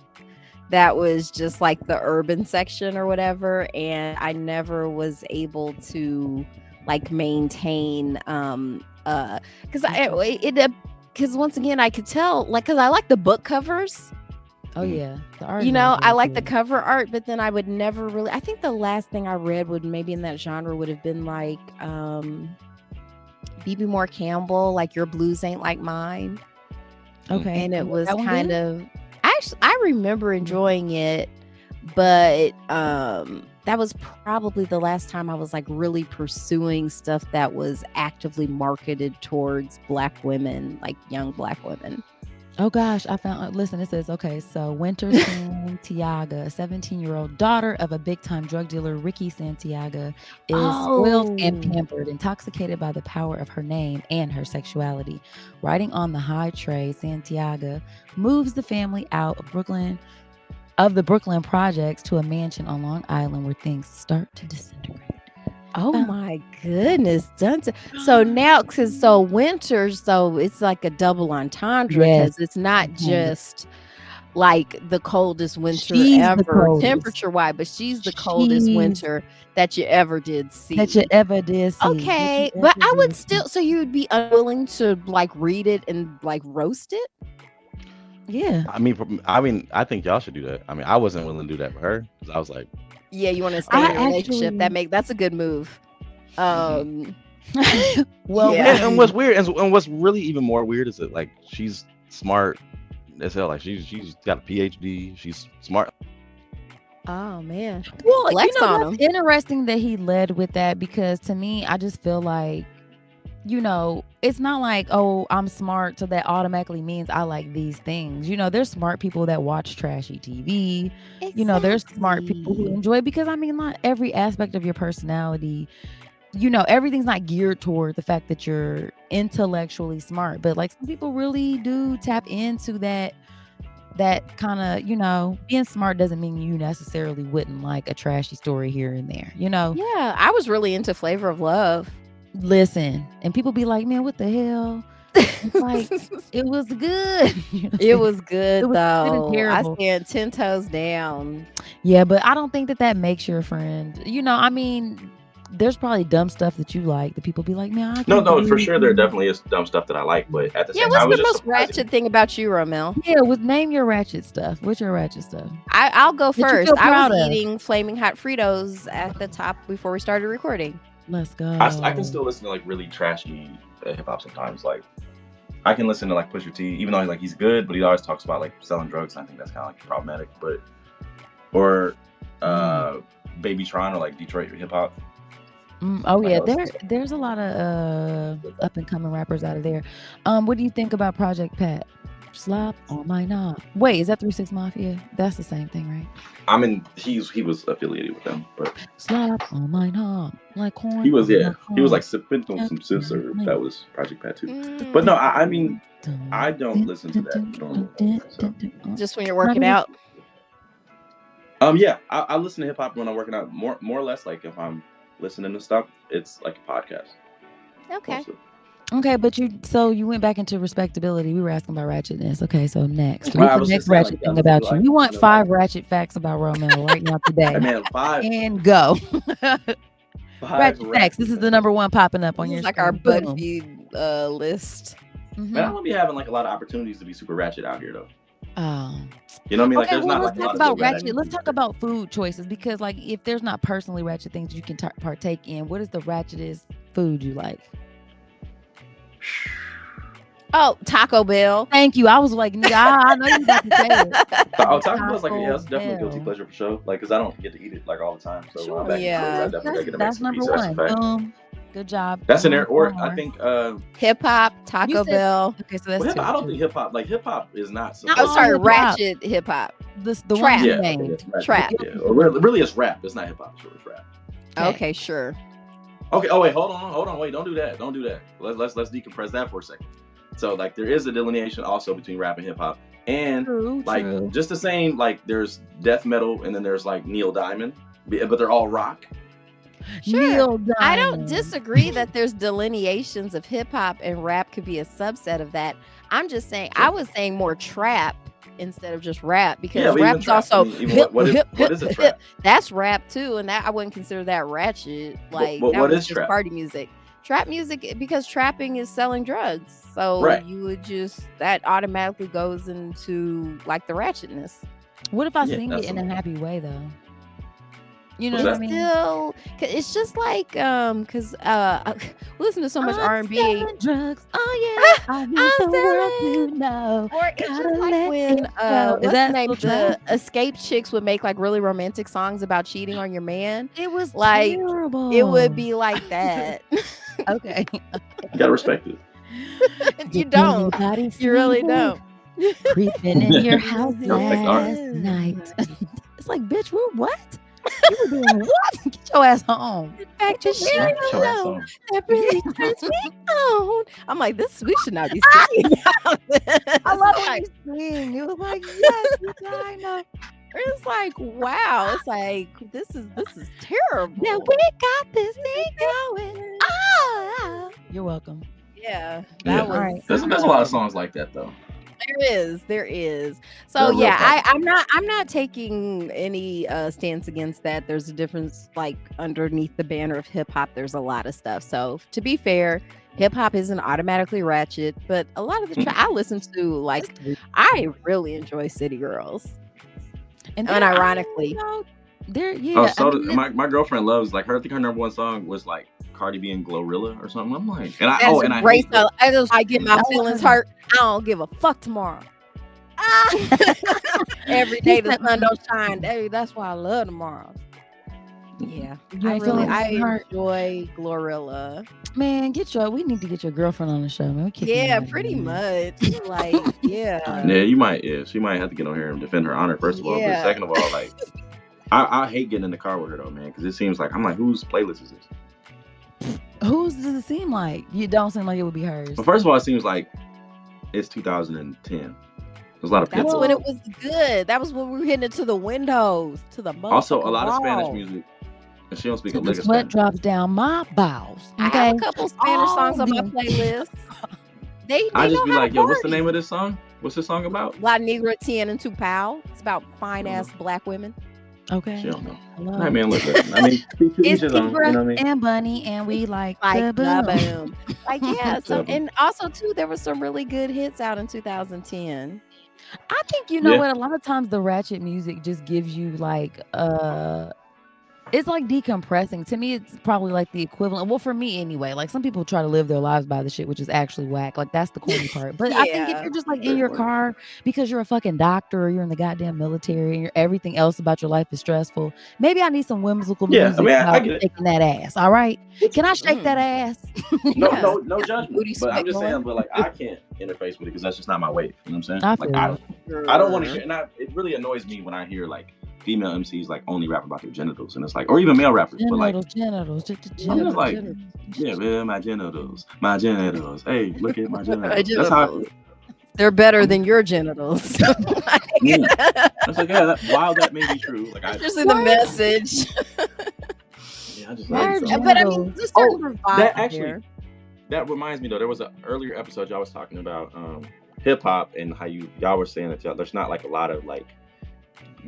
that was just like the urban section or whatever, and I never was able to like maintain because once again I could tell like because I like the book covers. Oh yeah, the art. I like the cover art, but then I would never really. I think the last thing I read would maybe in that genre would have been like B.B. Moore Campbell, like Your Blues Ain't Like Mine. Okay, And it was that one kind good? of actually I remember enjoying it, but that was probably the last time I was like really pursuing stuff that was actively marketed towards Black women, like young Black women. Oh gosh, I found. Listen, it says okay. So Winter Santiago, a 17-year-old daughter of a big-time drug dealer, Ricky Santiago, is spoiled and pampered, intoxicated by the power of her name and her sexuality. Riding on the high tray, Santiago moves the family out of the Brooklyn projects to a mansion on Long Island where things start to disintegrate. Oh my goodness, so now so winter, so it's like a double entendre Yes. because it's not just like the coldest winter She's the ever coldest. temperature wise, but she's the coldest She's- winter that you ever did see. That you ever did see. Okay, but I would still, so you would be unwilling to like read it and like roast it? Yeah. I mean, I think y'all should do that. I mean, I wasn't willing to do that for her because I was like, Yeah, you want to stay in a relationship. That's a good move. Well, Yeah. and what's weird and what's really even more weird is that like she's smart as hell. Like she's got a PhD. She's smart. Oh man. well, Flex on that's interesting that he led with that because to me, I just feel like, it's not like, oh, I'm smart, so that automatically means I like these things. There's smart people that watch trashy TV. There's smart people who enjoy because not every aspect of your personality, everything's not geared toward the fact that you're intellectually smart, but like some people really do tap into that kind of, being smart doesn't mean you necessarily wouldn't like a trashy story here and there, Yeah, I was really into Flavor of Love. Listen, and people be like, man, what the hell? It's like, it was good. It was good It was good and though. I terrible. stand 10 toes down. Yeah, but I don't think that makes you a friend. There's probably dumb stuff that you like that people be like, man, I No, can't for believe sure there definitely is dumb stuff that I like, but at the Yeah, same what's time, it was the just most surprising. ratchet thing about you, Romel? Yeah, name your ratchet stuff. What's your ratchet stuff? I'll go That you first. feel I proud was of. eating flaming hot Fritos at the top before we started recording. Let's go. I can still listen to like really trashy hip hop sometimes. Like I can listen to like Pusha T, even though he's good, but he always talks about like selling drugs. And I think that's kind of like problematic. But or Baby Tron or like Detroit hip hop. Oh yeah, Like, there's a lot of up and coming rappers out of there. What do you think about Project Pat? Slap on my knob. Wait, is that 3 6 Mafia? That's the same thing, right? I mean, he was affiliated with them, but Slap on my knob like corn. he was on my he was cob. like sipping on some scissor. That was Project Pat too. But no, I mean, I don't listen to that normally. So. Just when you're working out. Yeah, I listen to hip hop when I'm working out. More or less, like if I'm listening to stuff, it's like a podcast. Okay. Mostly. Okay, but you went back into respectability. We were asking about ratchetness. Okay, so next. Well, I What's was the just next saying, ratchet like, thing I about feel you? like, We want you know, 5 ratchet facts about Romel right now today. Hey, man, 5 And go. ratchet Ratchet facts. This is the number 1 popping up on This your is like screen. our Boom. BuzzFeed list. Man, I don't be having like a lot of opportunities to be super ratchet out here though. Oh. You know what I mean? Like, Okay, there's well, not let's like a talk lot about of good ratchet. Let's talk about food choices because, like, if there's not personally ratchet things you can partake in, what is the ratchetest food you like? Oh, Taco Bell. Thank you. I was like, I know you about to say it. Oh, Taco Bell's like, Taco yeah, it's definitely a guilty Bell. pleasure for sure. Like, cause I don't get to eat it like all the time. So when I'm back Yeah. in Florida, I definitely gotta get a That's Mexican number pizza. That's a 1. fact. Boom. Good job. That's in there. Or One I more. think, Hip hop, Taco You said- Bell. Okay, so that's well, 2. I don't think hip hop is not. No, Oh, supposed sorry, hip-hop. ratchet hip hop. The Trap. one you Yeah, okay, named. it's rap. Trap. Yeah, or really, it's rap. It's not hip hop. It's rap. Okay, sure. Okay. Oh wait, hold on. Wait, don't do that. Let's decompress that for a second. So like, there is a delineation also between rap and hip hop, and True, like true. just the same. Like, there's death metal, and then there's like Neil Diamond, but they're all rock. Sure. Neil I don't Diamond. disagree that there's delineations of hip hop and rap could be a subset of that. I'm just saying, I was saying more trap instead of just rap, because but rap even is trap, also hip, what hip, is a hip. trap? That's rap too, and that I wouldn't consider that ratchet. Like but that what was is just trap? party music. Trap music, because trapping is selling drugs, so Right. you would just, that automatically goes into like the ratchetness. What if I Yeah, sing it in a happy way though? You know What's what I that? mean? Still, it's just like because we listen to so much I'm R&B, selling drugs. Oh yeah, I want I'm the world selling. to know. or it's Gotta just like let when it go. Is what's that the name, still the trap? escape chicks would make like really romantic songs about cheating on your man. It was Like terrible. it would be like that. Okay. You gotta respect it. You don't. Anybody You really see don't. creeping in your house Respect art. last night. It's like, bitch, we're what? You were doing what? Get your ass home. In fact, you Get really your ass know on. that really turns me on. I'm like, this, we should not be singing about this. I love Like, when you sing. It was like, yes, I know. it's like, wow. It's like, this is terrible. Now we got this thing going. Ah. You're welcome. Yeah, Yeah. that was. Alright. There's a lot of songs like that though. There is. So They're real yeah, popular. I'm not taking any stance against that. There's a difference, like underneath the banner of hip hop, there's a lot of stuff. So to be fair, hip hop isn't automatically ratchet, but a lot of the I listen to, like, I really enjoy City Girls. And Unironically. Yeah. so I mean, my girlfriend loves, like, I think her number one song was like Cardi B and Glorilla or something. I'm like, and I That's and a I great hate that. song. I get my feelings hurt. I don't give a fuck tomorrow. Every day the sun don't shine. That's why I love tomorrow. Yeah, You I ain't really, feeling I hurt? enjoy Glorilla. man, we need to get your girlfriend on the show, man. We kick him Yeah, out of pretty here. much. Like, yeah. Yeah, you might. Yeah, she might have to get on here and defend her honor first of all. But Yeah. second of all, like, I hate getting in the car with her though, man, because it seems like I'm like, whose playlist is this? Whose does it seem like? You don't seem like it would be hers. But first of all, it seems like it's 2010. There's a lot of That's Pitbull. when it was good. That was when we were hitting it to the windows, to the Also, a motherfucking lot of Spanish wall. music, and she don't speak a Till the lick of sweat Spanish. drops down my bowels. I Okay. have a couple Spanish songs on my the- playlist. They I just know be how like, to yo, what's the party. name of this song? What's this song about? La Negra, Tien, and Tupau. It's about fine ass black women. Okay. She don't know. Hello. I mean, look, I mean, to It's each his own. You know what I mean? and Bunny, and we like Like the the boom. boom. Like, yeah. So, Boom. and also too, there were some really good hits out in 2010. I think you know Yeah. what? A lot of times the ratchet music just gives you like it's like decompressing. To me, it's probably like the equivalent. Well, for me anyway. Like some people try to live their lives by the shit, which is actually whack. Like that's the corny part. But I think if Yeah. you're just like in Very your corny. car because you're a fucking doctor or you're in the goddamn military and everything else about your life is stressful, maybe I need some whimsical Yeah, I music mean, I about get it. shaking that ass. All right, can I shake Mm. that ass? No, Yeah. no judgment. Booty But I'm sweat just going. saying, but like, I can't interface with it because that's just not my wave. You know what I'm saying? I Like, feel I don't want to hear, and it really annoys me when I hear like female MCs like only rap about their genitals, and it's like, or even male rappers, but like, genitals. I'm just like, yeah, man, my genitals. Hey, look at my genitals. That's how. genitals. They're better than your genitals. Yeah. That's like, yeah, while that may be true, like I, Just in the message. yeah, I just Why like are so. But I mean, there's a certain bravado That actually, there. that reminds me though. There was an earlier episode y'all was talking about hip hop and how y'all were saying that there's not like a lot of like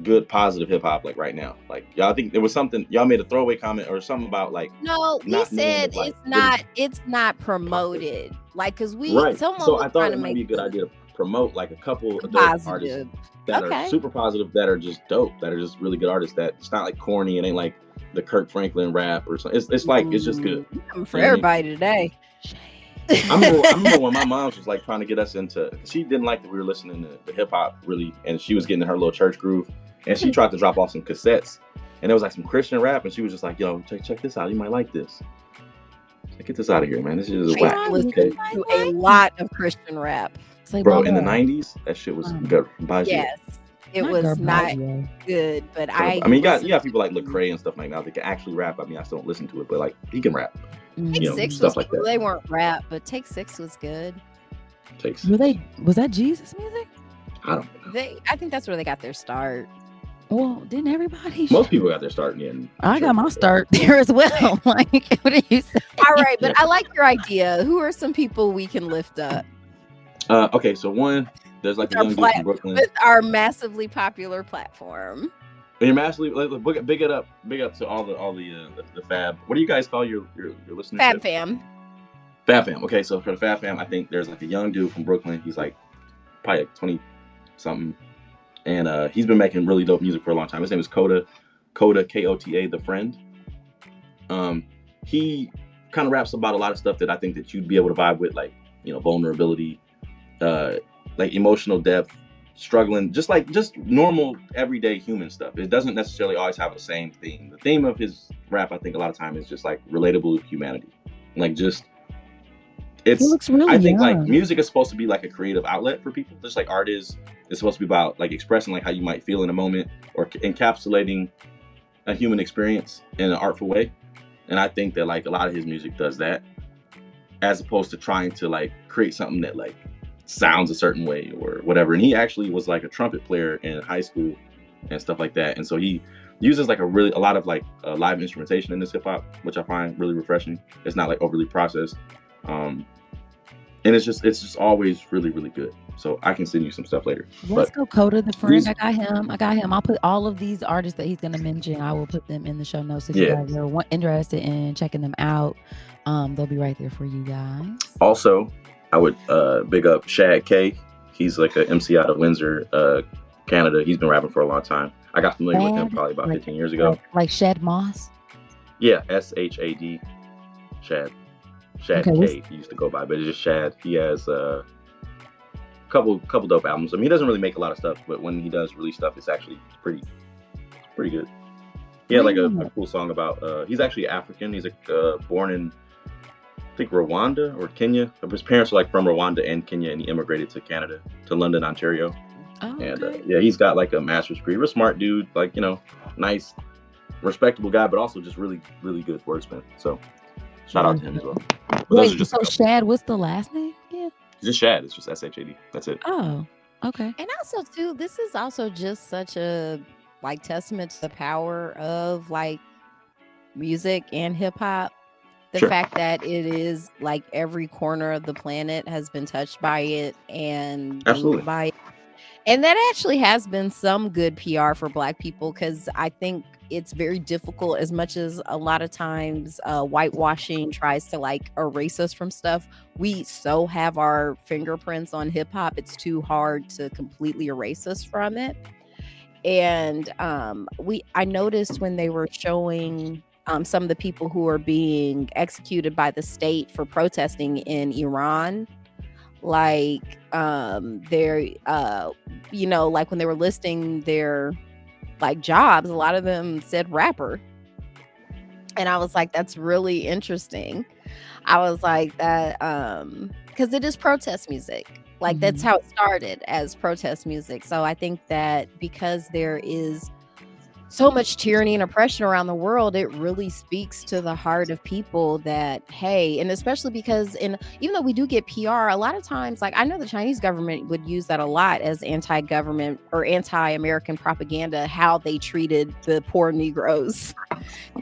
good positive hip hop like right now. Like y'all think there was something y'all made a throwaway comment or something about like No, we not knowing said if, like, it's not promoted. Like, cause right. someone So was I thought trying it to might be a make good idea to promote like a couple of those artists positive. that Okay. are super positive, that are just dope, that are just really good artists. That it's not like corny. It ain't like the Kirk Franklin rap or something. It's like it's just good. Coming for You know what I mean? everybody today. I remember when my mom was like trying to get us into. She didn't like that we were listening to hip hop really, and she was getting in her little church groove, and she tried to drop off some cassettes, and there was like some Christian rap, and she was just like, "Yo, check this out. You might like this. Like, get this out of here, man. This is I whack." listened Okay, to a lot of Christian rap. Say bro. my In the bad. '90s, that shit was good. Yes, it Not was not Garbaggio. good, but I mean, you got people like Lecrae and stuff like that. They can actually rap. I mean, I still don't listen to it, but like he can rap. Take you know, Six stuff was like that. They weren't rap, but Take Six was good. Takes. Was that Jesus music? I don't know. I think that's where they got their start. Well, didn't everybody? Most people got their start in. I got my start there as well. Like, what are you saying? All right, but I like your idea. Who are some people we can lift up? Okay, so one, there's like a young dude from Brooklyn. With our massively popular platform. And you're massively big up to all the fab. What do you guys call your listeners? Fab fam. Fab fam. Okay, so for the fab fam, I think there's like a young dude from Brooklyn. He's like probably like 20 something, and he's been making really dope music for a long time. His name is Kota Kota, the Friend. He kind of raps about a lot of stuff that I think that you'd be able to vibe with, like, you know, vulnerability, like emotional depth, struggling, just normal everyday human stuff. It doesn't necessarily always have the same theme. The theme of his rap, I think, a lot of time is just like relatable humanity, like just. It's. He looks really I think young. like music is supposed to be like a creative outlet for people, just like art is. It's supposed to be about like expressing like how you might feel in a moment, or encapsulating a human experience in an artful way. And I think that like a lot of his music does that, as opposed to trying to like create something that like sounds a certain way or whatever. And he actually was like a trumpet player in high school and stuff like that. And so he uses like a lot of like live instrumentation in this hip hop, which I find really refreshing. It's not like overly processed. And it's just always really, really good. So I can send you some stuff later. Let's go, Kota the Friend. I got him. I'll put all of these artists that he's going to mention. I will put them in the show notes if you guys are interested in checking them out. They'll be right there for you guys. Also, I would big up Shad K. He's like an MC out of Windsor, Canada. He's been rapping for a long time. I got familiar with him probably about 15 years ago. Like Shad Moss? Yeah, SHAD. Shad. Shad K he used to go by, but it's just Shad. He has a couple dope albums. I mean, he doesn't really make a lot of stuff, but when he does release stuff, it's actually pretty good. He had like a cool song about he's actually African. He's born in I think Rwanda or Kenya. His parents are like from Rwanda and Kenya, and he immigrated to Canada, to London, Ontario. Oh, and okay. Yeah, he's got like a master's degree. Real smart dude, like, you know, nice, respectable guy, but also just really, really good wordsmith. So shout out to him as well. Wait, so Shad, what's the last name? Yeah. It's just Shad. It's just SHAD. That's it. Oh, okay. And also too, this is also just such a like testament to the power of like music and hip hop. The fact that it is like every corner of the planet has been touched by it and moved by it. And that actually has been some good PR for Black people, because I think it's very difficult, as much as a lot of times whitewashing tries to like erase us from stuff. We so have our fingerprints on hip hop, it's too hard to completely erase us from it. And I noticed when they were showing some of the people who are being executed by the state for protesting in Iran, like they're you know, like when they were listing their like jobs, a lot of them said rapper. And I was like, that's really interesting. I was like, that because it is protest music, like that's how it started, as protest music. So I think that because there is so much tyranny and oppression around the world, it really speaks to the heart of people that, hey, and especially because even though we do get PR, a lot of times, like I know the Chinese government would use that a lot as anti-government or anti-American propaganda, how they treated the poor Negroes.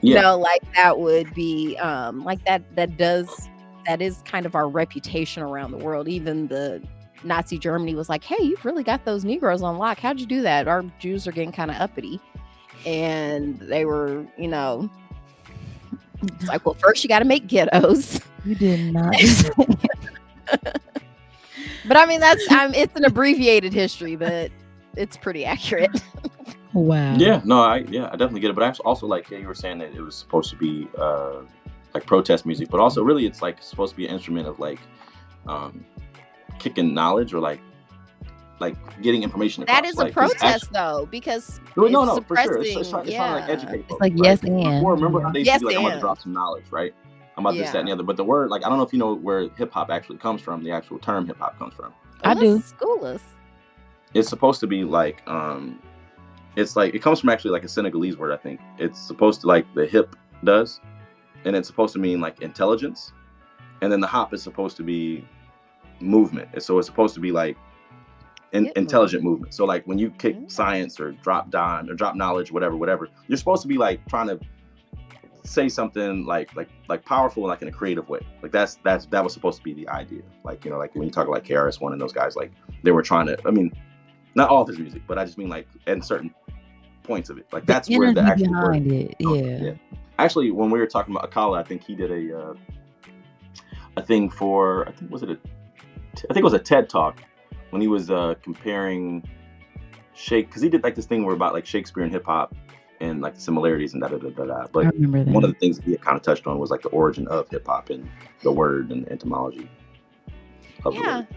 You know, like that would be like that is kind of our reputation around the world. Even the Nazi Germany was like, hey, you've really got those Negroes on lock. How'd you do that? Our Jews are getting kind of uppity. And they were, you know, it's like, well, first you got to make ghettos. You did not. But I mean, it's an abbreviated history, but it's pretty accurate. Wow. Yeah, no, I definitely get it. But I also like, you were saying that it was supposed to be like protest music, but also really it's like supposed to be an instrument of like kicking knowledge or like getting information across. That is a protest though, because no, for sure. It's trying to like educate folks. It's like yes and. Or remember how they used to be like, I'm about to drop some knowledge, right? I'm about this, that, and the other. But the word, like, I don't know if you know where hip hop actually comes from. The actual term hip hop comes from. I do. School us. It's supposed to be like, it's like it comes from actually like a Senegalese word. I think it's supposed to like the hip does, and it's supposed to mean like intelligence, and then the hop is supposed to be movement. And so it's supposed to be like intelligent movement. So like when you kick science or drop dime or drop knowledge, whatever, you're supposed to be like trying to say something like powerful, like in a creative way. Like that was supposed to be the idea. Like, you know, like when you talk like KRS-One and those guys, like they were trying to, I mean, not all of his music, but I just mean like in certain points of it. Like that's where the actual behind word, it. Yeah. Actually, when we were talking about Akala, I think he did a thing for, I think it was a TED Talk when he was comparing because he did like this thing where about like Shakespeare and hip hop and like the similarities and da. But one of the things that he kind of touched on was like the origin of hip hop and the word and etymology of the word.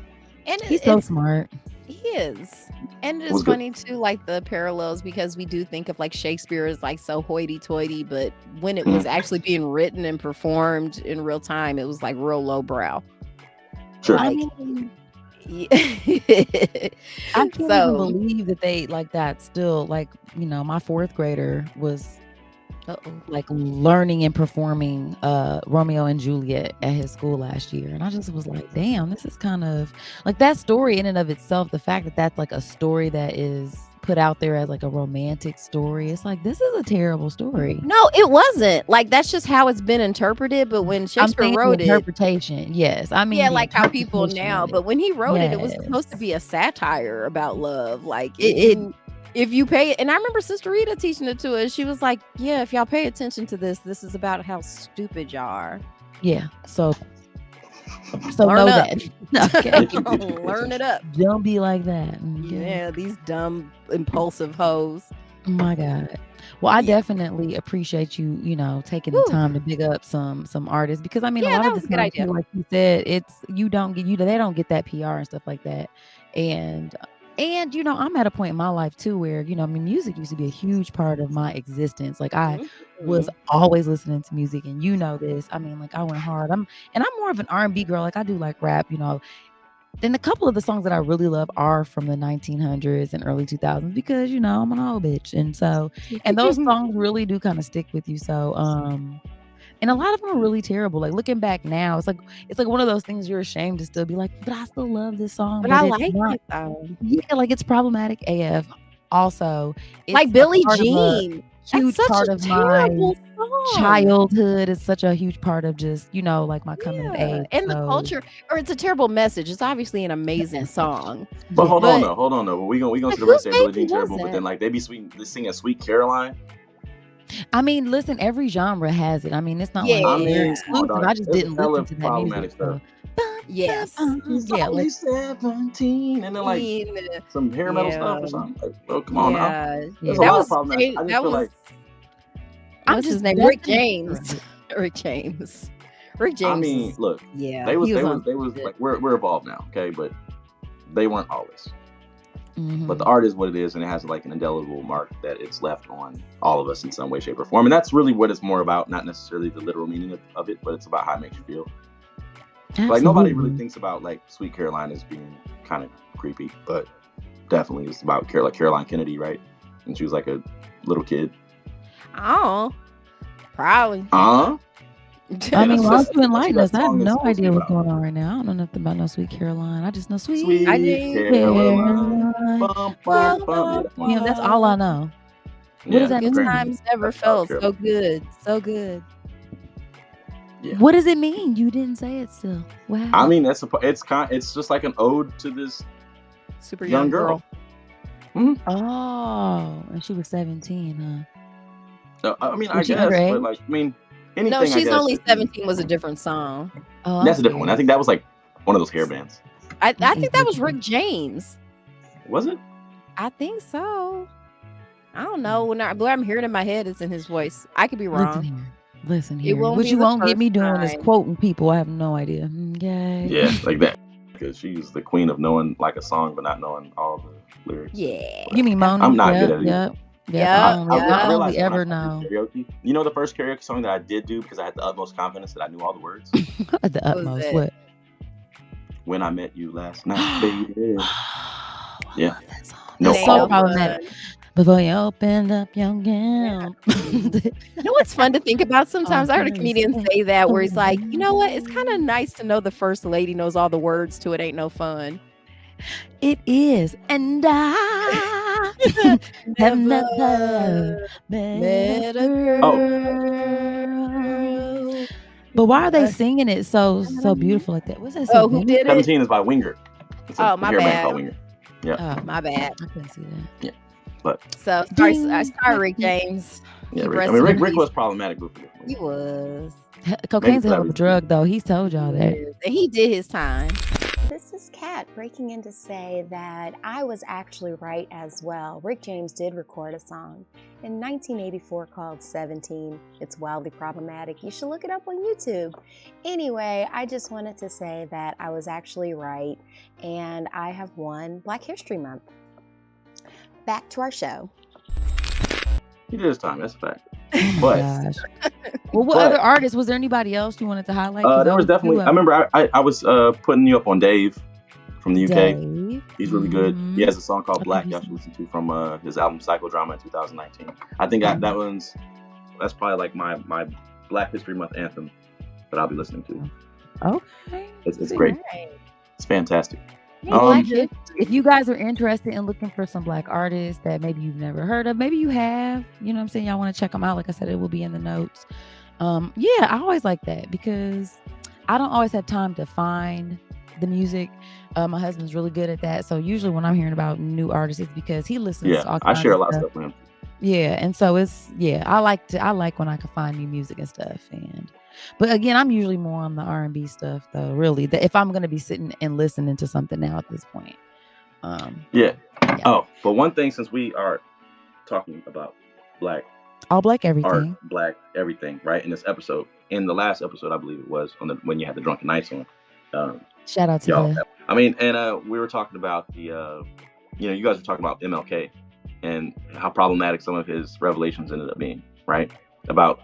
And he's so smart. He is. And it's funny too, like the parallels, because we do think of like Shakespeare as like so hoity-toity, but when it was actually being written and performed in real time, it was like real lowbrow. Sure. Like, I can't even believe that they like that still, like, you know, my fourth grader was like learning and performing Romeo and Juliet at his school last year, and I just was like, damn, this is kind of like that story in and of itself. The fact that that's like a story that is put out there as like a romantic story, it's like, this is a terrible story. No, it wasn't. Like, that's just how it's been interpreted. But when Shakespeare wrote interpretation, yes, I mean, like how people now, but when he wrote it was supposed to be a satire about love. Like if you pay it, and I remember Sister Rita teaching it to us. She was like, yeah, if y'all pay attention to this is about how stupid y'all are. Yeah. So learn know up. That. Okay. Learn it up. Don't be like that. Yeah, these dumb, impulsive hoes. Oh my God. Well, I definitely appreciate you, you know, taking the time to big up some artists, because I mean, a lot of the time, too, like you said, it's they don't get that PR and stuff like that. And, you know, I'm at a point in my life, too, where, you know, I mean, music used to be a huge part of my existence. Like, I was always listening to music, and you know this. I mean, like, I went hard. I'm more of an R&B girl. Like, I do like rap, you know. Then a couple of the songs that I really love are from the 1900s and early 2000s, because, you know, I'm an old bitch. And so, and those songs really do kind of stick with you. So, and a lot of them are really terrible. Like, looking back now, it's like one of those things you're ashamed to still be like, but I still love this song. But I like it though. Yeah, like it's problematic AF. Also, it's like Billie Jean. Huge part of my childhood. Is such a huge part of just, you know, like my coming of age and the culture. Or it's a terrible message. It's obviously an amazing song. But hold on though. We gonna sit around saying Billie Jean terrible, but then like they singing Sweet Caroline. I mean, listen, every genre has it. I mean, it's not like they're exclusive. I just didn't listen to that music. So. Yes. Yeah, like 17, and then like some hair metal stuff or something. Like, oh, come on now. There's a lot of problematic. I just feel like what's his name? Rick James. Rick James. I mean, look. Yeah. They was like we're evolved now, okay, but they weren't always. Mm-hmm. But the art is what it is, and it has like an indelible mark that it's left on all of us in some way, shape, or form. And that's really what it's more about, not necessarily the literal meaning of it, but it's about how it makes you feel. Absolutely. Like nobody really thinks about like Sweet Caroline as being kind of creepy, but definitely it's about Caroline Kennedy, right? And she was like a little kid. Oh, probably. I mean, why don't you enlighten us? I have no idea what's going on right now. I don't know nothing about no Sweet Caroline. I just know Sweet Caroline. Yeah, that's all I know. What does that mean? Good times never felt so good. So good. Yeah. What does it mean? You didn't say it still. Wow. I mean, it's just like an ode to this super young girl. Mm-hmm. Oh, and she was 17, huh? I mean, I guess, but like, I mean, anything. No, she's only 17 was a different song. Oh, that's a different one. I think that was like one of those hair bands. I think that was Rick James. Was it? I think so. I don't know. When I'm hearing it in my head, it's in his voice. I could be wrong. Listen here. What you won't get me doing is quoting people. I have no idea. Okay. Yeah, like that. Because she's the queen of knowing like a song, but not knowing all the lyrics. Yeah. You mean Moni? I'm not good at it. Yeah. I only ever know. Karaoke. You know the first karaoke song that I did do because I had the utmost confidence that I knew all the words? The utmost. What? When I Met You Last Night, baby. Yeah. No, so problematic. Before you opened up your gown. You know what's fun to think about sometimes? I heard a comedian say that where he's like, you know what? It's kind of nice to know the first lady knows all the words to It Ain't No Fun. It is. And I have never met a girl. But why are they singing it so beautiful like that? What's that? Oh, who did it? 17 is by Winger. It's a my hair band bad. called Winger. Yeah. Oh, My bad. I couldn't see that. Yeah. But So sorry, Rick James. yeah, Keep Rick, I resting mean, in Rick peace. was problematic before. He was. Cocaine's a for hell of that a drug, though. He's told y'all that. And he did his time. This is Kat breaking in to say that I was actually right as well. Rick James did record a song in 1984 called 17. It's wildly problematic. You should look it up on YouTube. Anyway, I just wanted to say that I was actually right and I have won Black History Month. Back to our show. He did his time, that's a fact. Oh my But gosh. Well, what other artists? Was there anybody else you wanted to highlight? 'Cause there was definitely, I remember I was putting you up on Dave from the UK. Dave. He's really good. He has a song called I Black think y'all should listen to from his album Psychodrama in 2019. I think that's probably like my Black History Month anthem that I'll be listening to. Okay. It's great. Right. It's fantastic. If you guys are interested in looking for some Black artists that maybe you've never heard of, maybe you have, you know what I'm saying? Y'all want to check them out. Like I said, it will be in the notes. Yeah, I always like that because I don't always have time to find the music. My husband's really good at that. So usually when I'm hearing about new artists, it's because he listens to all I kinds share a of lot of stuff. stuff with him. Yeah, and so I like when I can find new music and stuff. But again, I'm usually more on the R&B stuff though, really. If I'm gonna be sitting and listening to something now at this point. Yeah. Oh, but one thing, since we are talking about Black all Black art, everything. Black everything, right? In this episode, in the last episode, I believe it was when you had the Drunken Knights on. Shout out to y'all. the I mean, and we were talking about the, you guys were talking about MLK and how problematic some of his revelations ended up being, right? About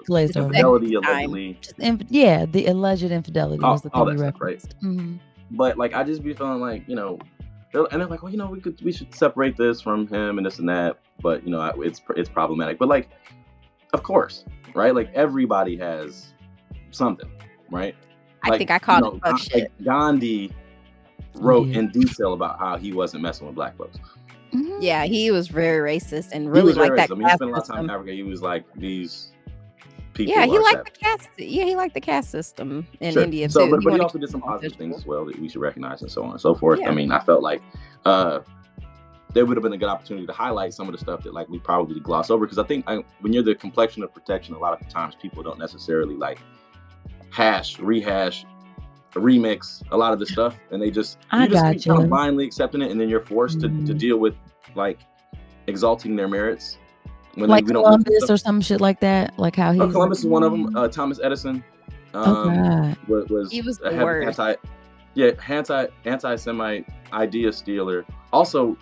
glazed over. infidelity, allegedly. The alleged infidelity was the thing all we that stuff, right? referenced. Mm-hmm. But like, I just be feeling like, and they're like, well, we should separate this from him and this and that. But it's problematic. But like, of course, right? Like everybody has something, right? I think I called it fuck shit. Like Gandhi wrote in detail about how he wasn't messing with Black folks. Mm-hmm. Yeah, he was very racist and really like that. I mean, he spent a lot of time in Africa. He was like, these people. Yeah, he liked the caste. Yeah, he liked the caste system in India too. But he also did some positive things as well that we should recognize and so on and so forth. Yeah. I mean, I felt like there would have been a good opportunity to highlight some of the stuff that like we probably gloss over, because I think when you're the complexion of protection, a lot of times people don't necessarily like rehash, remix a lot of the stuff, and they just kind of blindly accepting it, and then you're forced to deal with like exalting their merits when like Columbus or some shit like that, like how he Columbus is one of them. Thomas Edison was he was the worst. Anti-Semite idea stealer. Also,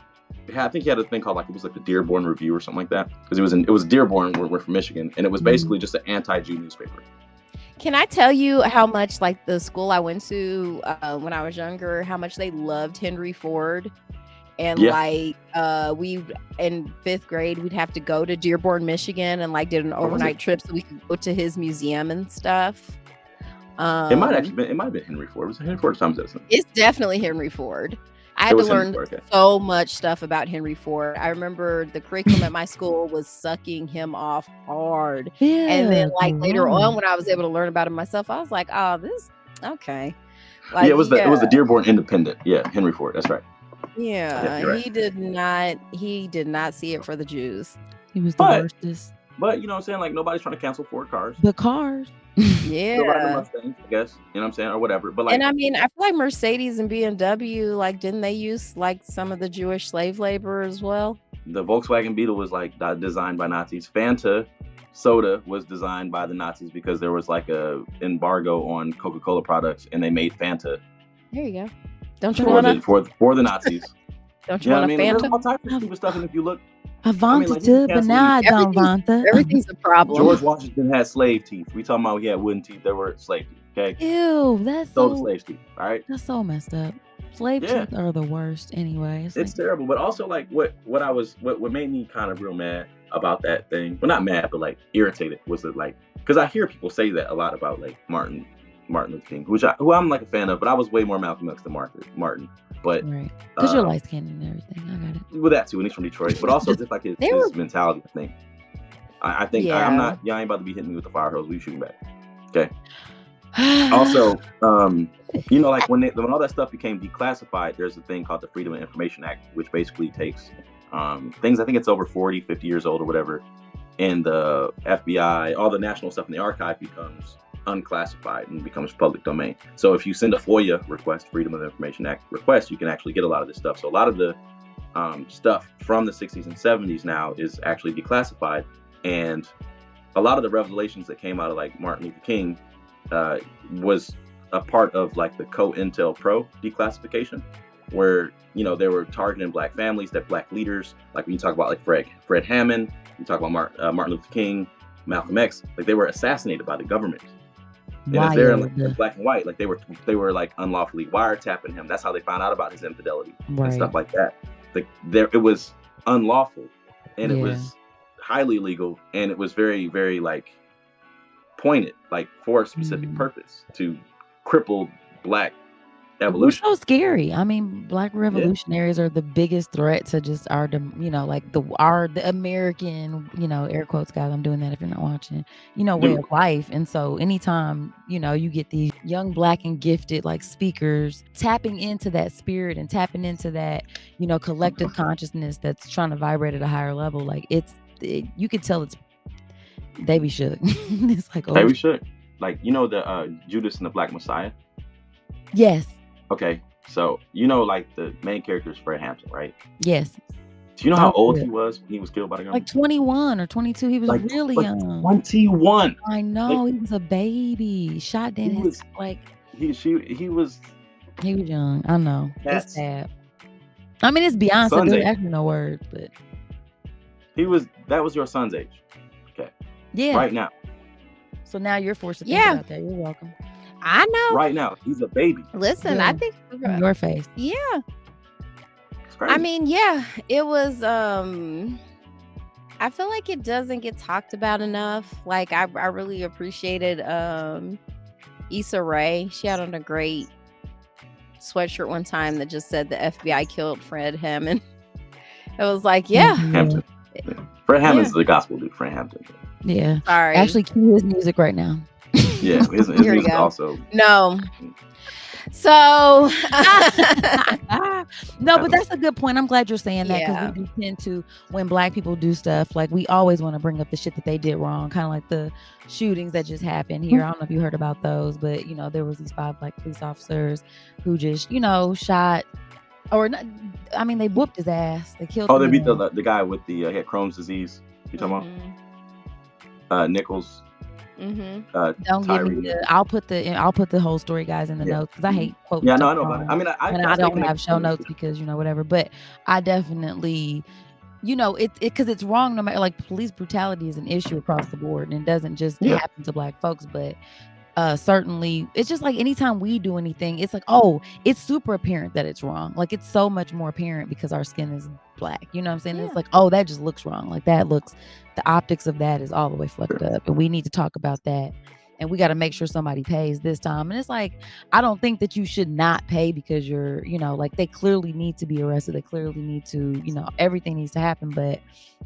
I think he had a thing called like, it was like the Dearborn Review or something like that, because it was Dearborn, we're from Michigan, and it was basically just an anti-Jew newspaper. Can I tell you how much like the school I went to when I was younger, how much they loved Henry Ford? And like we in 5th grade, we'd have to go to Dearborn, Michigan, and like did an overnight trip so we could go to his museum and stuff. It might have been Henry Ford. Was it Henry Ford or Thomas Edison? It's definitely Henry Ford. I had to learn so much stuff about Henry Ford. I remember the curriculum at my school was sucking him off hard. Yeah, and then like later on, when I was able to learn about him myself, I was like, oh, this okay. Like, it was the Dearborn Independent. Yeah, Henry Ford. That's right. Yeah, right. He did not see it for the Jews. He was the worstest. But you know what I'm saying? Like nobody's trying to cancel Ford cars. The cars. Yeah. Mustangs, I guess. You know what I'm saying? Or whatever. But like, and I mean, I feel like Mercedes and BMW, like, didn't they use like some of the Jewish slave labor as well? The Volkswagen Beetle was like designed by Nazis. Fanta soda was designed by the Nazis because there was like a embargo on Coca-Cola products, and they made Fanta. There you go. Don't you want for the Nazis? Don't you want a Fanta? There's all types of stupid stuff, and if you look, I wanted to, but now I don't want to. Everything's a problem. George Washington had slave teeth. We talking about he had wooden teeth. There were slave teeth. Okay. Ew, that's slave teeth. All right. That's so messed up. Slave teeth are the worst, anyway. It's terrible. But also, like, what made me kind of real mad about that thing. Well, not mad, but like irritated was it like, because I hear people say that a lot about like Martin Martin Luther King, who I'm like a fan of, but I was way more Malcolm X than Martin. But right, because you're light skinned and everything. I got it. With that too, and he's from Detroit, but also just like his mentality. I think I'm not. Yeah, I ain't about to be hitting me with the fire hose. We shooting back. Okay. Also, like when all that stuff became declassified, there's a thing called the Freedom of Information Act, which basically takes things. I think it's over 40, 50 years old or whatever, and the FBI, all the national stuff in the archive becomes unclassified and becomes public domain. So if you send a FOIA request, Freedom of Information Act request, you can actually get a lot of this stuff. So a lot of the stuff from the 60s and 70s now is actually declassified, and a lot of the revelations that came out of like Martin Luther King was a part of like the COINTELPRO declassification, where they were targeting black families, that black leaders, like when you talk about like Fred Hammond, you talk about Martin Luther King, Malcolm X, like they were assassinated by the government. And it's there in black and white, like they were like unlawfully wiretapping him. That's how they found out about his infidelity and stuff like that. Like it was unlawful, and it was highly illegal, and it was very, very like pointed, like for a specific purpose to cripple black evolution. We're so scary. I mean, black revolutionaries are the biggest threat to just our, like the American, air quotes, guys, I'm doing that if you're not watching, way of life. And so anytime, you get these young black and gifted like speakers tapping into that spirit and tapping into that, collective consciousness that's trying to vibrate at a higher level, like you could tell they be shook. It's like, they be shook. Like, the Judas and the Black Messiah? Yes. Okay, so like the main character is Fred Hampton, right? Yes. Do you know how old he was when he was killed by the government? Like 21 or 22. He was really young. 21. I know, he was a baby. Shot dead. He was young. I know. It's sad. I mean, it's Beyonce. There's actually no words, but that was your son's age. Okay. Yeah. Right now. So now you're forced to think about that. You're welcome. I know. Right now, he's a baby. Listen, I think in your face. Yeah. It's crazy. I mean, yeah, it was I feel like it doesn't get talked about enough. Like I really appreciated Issa Rae. She had on a great sweatshirt one time that just said the FBI killed Fred Hammond. It was like, Hampton. Fred Hammond's the gospel dude, Fred Hampton. Yeah. Sorry. Actually, cue his music right now. Yeah, his music also. No. So no, but that's a good point. I'm glad you're saying that, because we do tend to, when black people do stuff, like we always want to bring up the shit that they did wrong, kind of like the shootings that just happened here. I don't know if you heard about those, but there was these 5 black police officers who just shot, or not, I mean, they whooped his ass. They killed him. They beat the guy with the he had Crohn's disease. You talking about Nichols? Don't give me I'll put the whole story, guys, in the notes, because I hate quotes. Yeah, no, I know about it. I mean, I don't have show notes because whatever, but I definitely because it's wrong, no matter, like police brutality is an issue across the board, and it doesn't just happen to black folks, but certainly it's just like anytime we do anything, it's like, oh, it's super apparent that it's wrong. Like it's so much more apparent because our skin is black, you know what I'm saying? It's like, oh, that just looks wrong. Like the optics of that is all the way fucked up, and we need to talk about that, and we got to make sure somebody pays this time. And it's like, I don't think that you should not pay because you're like they clearly need to be arrested, they clearly need to, everything needs to happen, but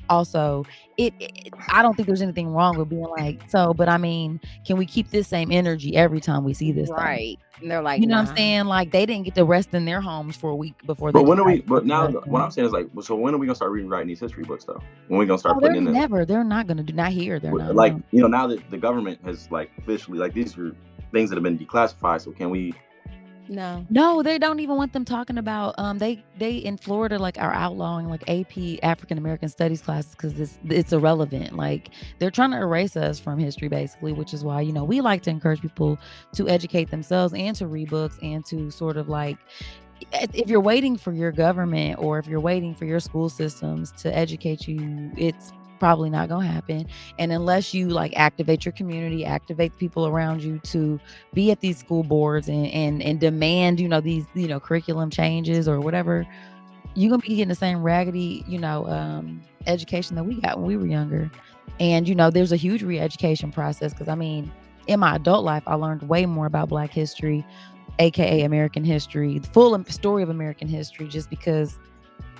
also I don't think there's anything wrong with being like, so, but I mean, can we keep this same energy every time we see this right thing? And they're like, what I'm saying, like they didn't get to rest in their homes for a week before. But when are we? But now, what I'm saying is like, so when are we gonna start rewriting these history books though? When we gonna start putting in? They're not gonna do. Not here. They're not. Like now that the government has like officially, like these are things that have been declassified. So can we? No, they don't even want them talking about. They in Florida like are outlawing like AP African American Studies classes because it's irrelevant. Like they're trying to erase us from history basically, which is why we like to encourage people to educate themselves and to read books and to sort of like, if you're waiting for your government or if you're waiting for your school systems to educate you, it's probably not gonna happen. And unless you like activate your community, activate the people around you to be at these school boards and demand these curriculum changes or whatever, you're gonna be getting the same raggedy education that we got when we were younger. And there's a huge re-education process, because I mean, in my adult life, I learned way more about Black history, aka American history, the full story of American history, just because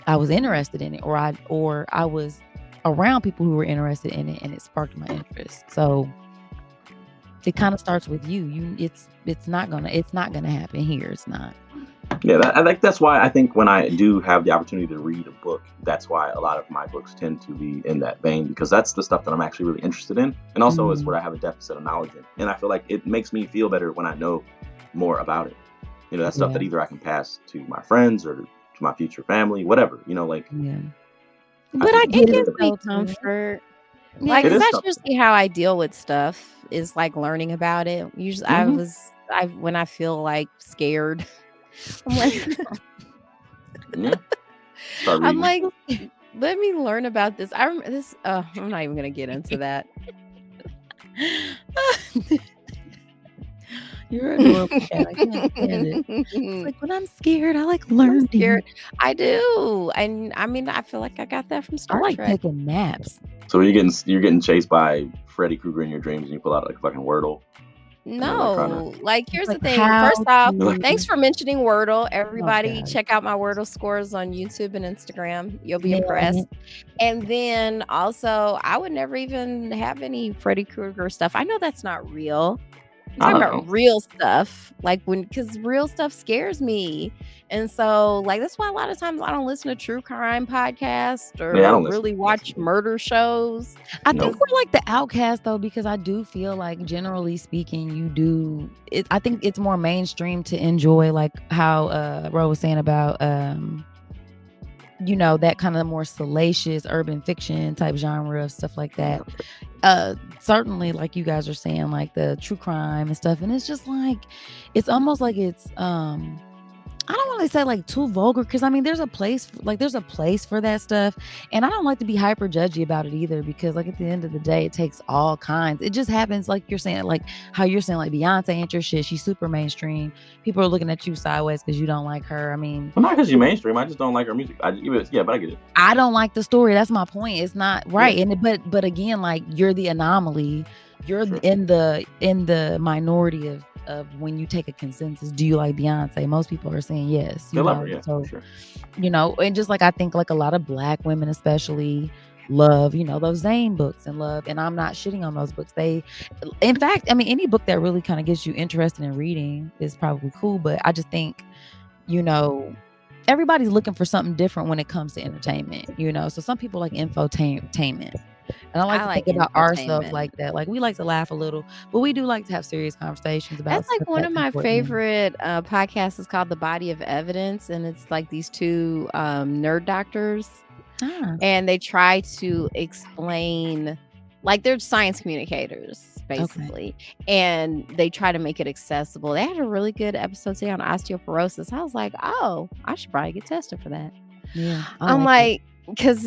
I was interested in it, or I was around people who were interested in it, and it sparked my interest. So it kind of starts with you. It's not gonna happen here. It's not. Yeah, I think that's why I think when I do have the opportunity to read a book, that's why a lot of my books tend to be in that vein, because that's the stuff that I'm actually really interested in, and also is what I have a deficit of knowledge in. And I feel like it makes me feel better when I know more about it. You know, that's stuff that either I can pass to my friends or to my future family, whatever. You know, like. Yeah. But I get it so comfort. Like, It is that's something. usually how I deal with stuff, is like learning about it. Usually when I feel like scared, I'm like, Yeah. Start I'm reading. like, let me learn about this. I remember this. I'm not even gonna get into that. You're adorable, cat. I can't stand it. It's like when I'm scared, I like learning. Scared. I do, and I mean, I feel like I got that from I Star like Trek. taking naps. So you're getting chased by Freddy Krueger in your dreams, and you pull out like fucking Wordle. No, like here's the Like, thing. how First off, to- thanks for mentioning Wordle. Everybody, God. check out my Wordle scores on YouTube and Instagram. You'll be Yeah. impressed. And then also, I would never even have any Freddy Krueger stuff. I know that's not real. I'm talking about real stuff, like because real stuff scares me, and so like that's why a lot of times I don't listen to true crime podcasts or Yeah, I don't listen. really watch murder shows. I Nope. think we're like the outcast though, because I do feel like generally speaking, I think it's more mainstream to enjoy, like how Ro was saying about you know, that kind of more salacious urban fiction type genre of stuff like that. Certainly, like you guys are saying, like the true crime and stuff, and it's just like it's almost like it's I don't want to say like too vulgar, because I mean there's a place for that stuff, and I don't like to be hyper judgy about it either, because like at the end of the day it takes all kinds. It just happens, like you're saying, like how you're saying, like Beyonce ain't your shit, she's super mainstream, people are looking at you sideways because you don't like her. I mean, Well, not because you're mainstream, I just don't like her music. But I get it. I don't like the story. That's my point. It's not right. And but again, like you're the anomaly. You're in the minority of when you take a consensus. Do you like Beyonce? Most people are saying yes. You love know, her, yeah, so sure. you know, and just like I think like a lot of Black women especially love, you know, those Zayn books and I'm not shitting on those books. In fact, I mean, any book that really kind of gets you interested in reading is probably cool, but I just think, you know, everybody's looking for something different when it comes to entertainment, you know. So some people like infotainment. And I like to think about ourselves like that. Like we like to laugh a little, but we do like to have serious conversations about That's like stuff one of my important. favorite podcasts is called The Body of Evidence, and it's like these two nerd doctors, and they try to explain, like they're science communicators basically, and they try to make it accessible. They had a really good episode today on osteoporosis. I was like, oh, I should probably get tested for that. Yeah, I'm like, because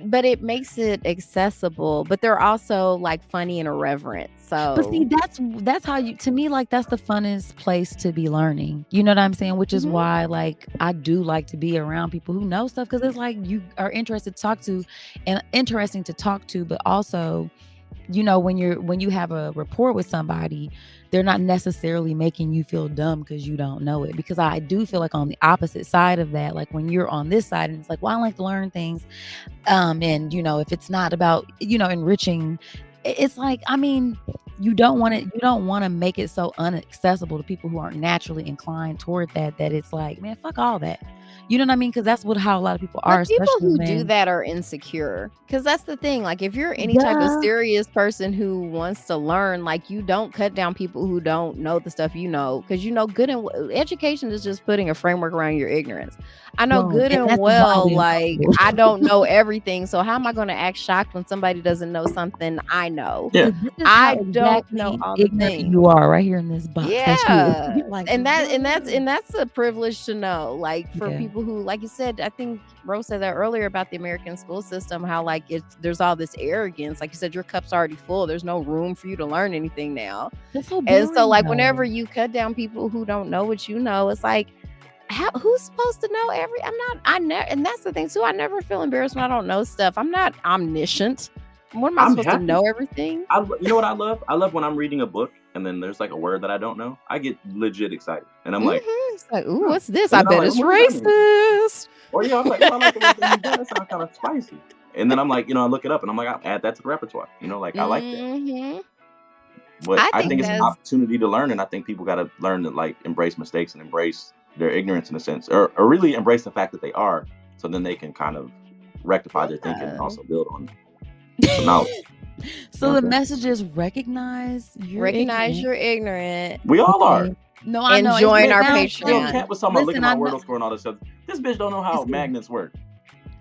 but it makes it accessible, but they're also like funny and irreverent. So, but see, that's how to me, like that's the funnest place to be learning. You know what I'm saying? Which is why, like, I do like to be around people who know stuff, because it's like you are interested to talk to, and interesting to talk to, but also, you know, when you have a rapport with somebody, they're not necessarily making you feel dumb because you don't know it. Because I do feel like on the opposite side of that, like when you're on this side and it's like, well, I like to learn things, and you know, if it's not about, you know, enriching, it's like, I mean, you don't want to make it so inaccessible to people who aren't naturally inclined toward that it's like, man, fuck all that. You know what I mean? Because that's how a lot of people are. But people who do that are insecure. Because that's the thing. Like, if you're any type of serious person who wants to learn, like, you don't cut down people who don't know the stuff you know. Because you know, good and education is just putting a framework around your ignorance. I know good and well, like, I don't know everything. So how am I going to act shocked when somebody doesn't know something I know? Yeah. I don't know all the things. You are right here in this box. Yeah. Like, and that's a privilege to know. Like, for people who, like you said, I think Rose said that earlier about the American school system, how like there's all this arrogance. Like you said, your cup's already full. There's no room for you to learn anything now. That's so and so like though. Whenever you cut down people who don't know what you know, it's like, who's supposed to know and that's the thing too. I never feel embarrassed when I don't know stuff. I'm not omniscient. What am I supposed to know everything? You know what I love? I love when I'm reading a book and then there's like a word that I don't know, I get legit excited, and I'm like, It's like, ooh, huh. what's this? And I then I'm bet like, it's what does that mean? racist. Or yeah, I'm like, oh, I like the word that you got. That sounds kind of spicy. And then I'm like, I look it up, and I'm like, I'll add that to the repertoire. Like I like that. Mm-hmm. But I I think think it's an that's opportunity to learn, and I think people got to learn to like embrace mistakes and embrace their ignorance in a sense, or really embrace the fact that they are, so then they can kind of rectify their thinking and yeah. also build on some knowledge. So the message is recognize you're Recognize ignorant. you're ignorant We all are. Okay. No, I know. and join It our sounds Patreon. Kat was talking about looking Listen, at I my word know. score and all this stuff. This bitch don't know how It's good. magnets work.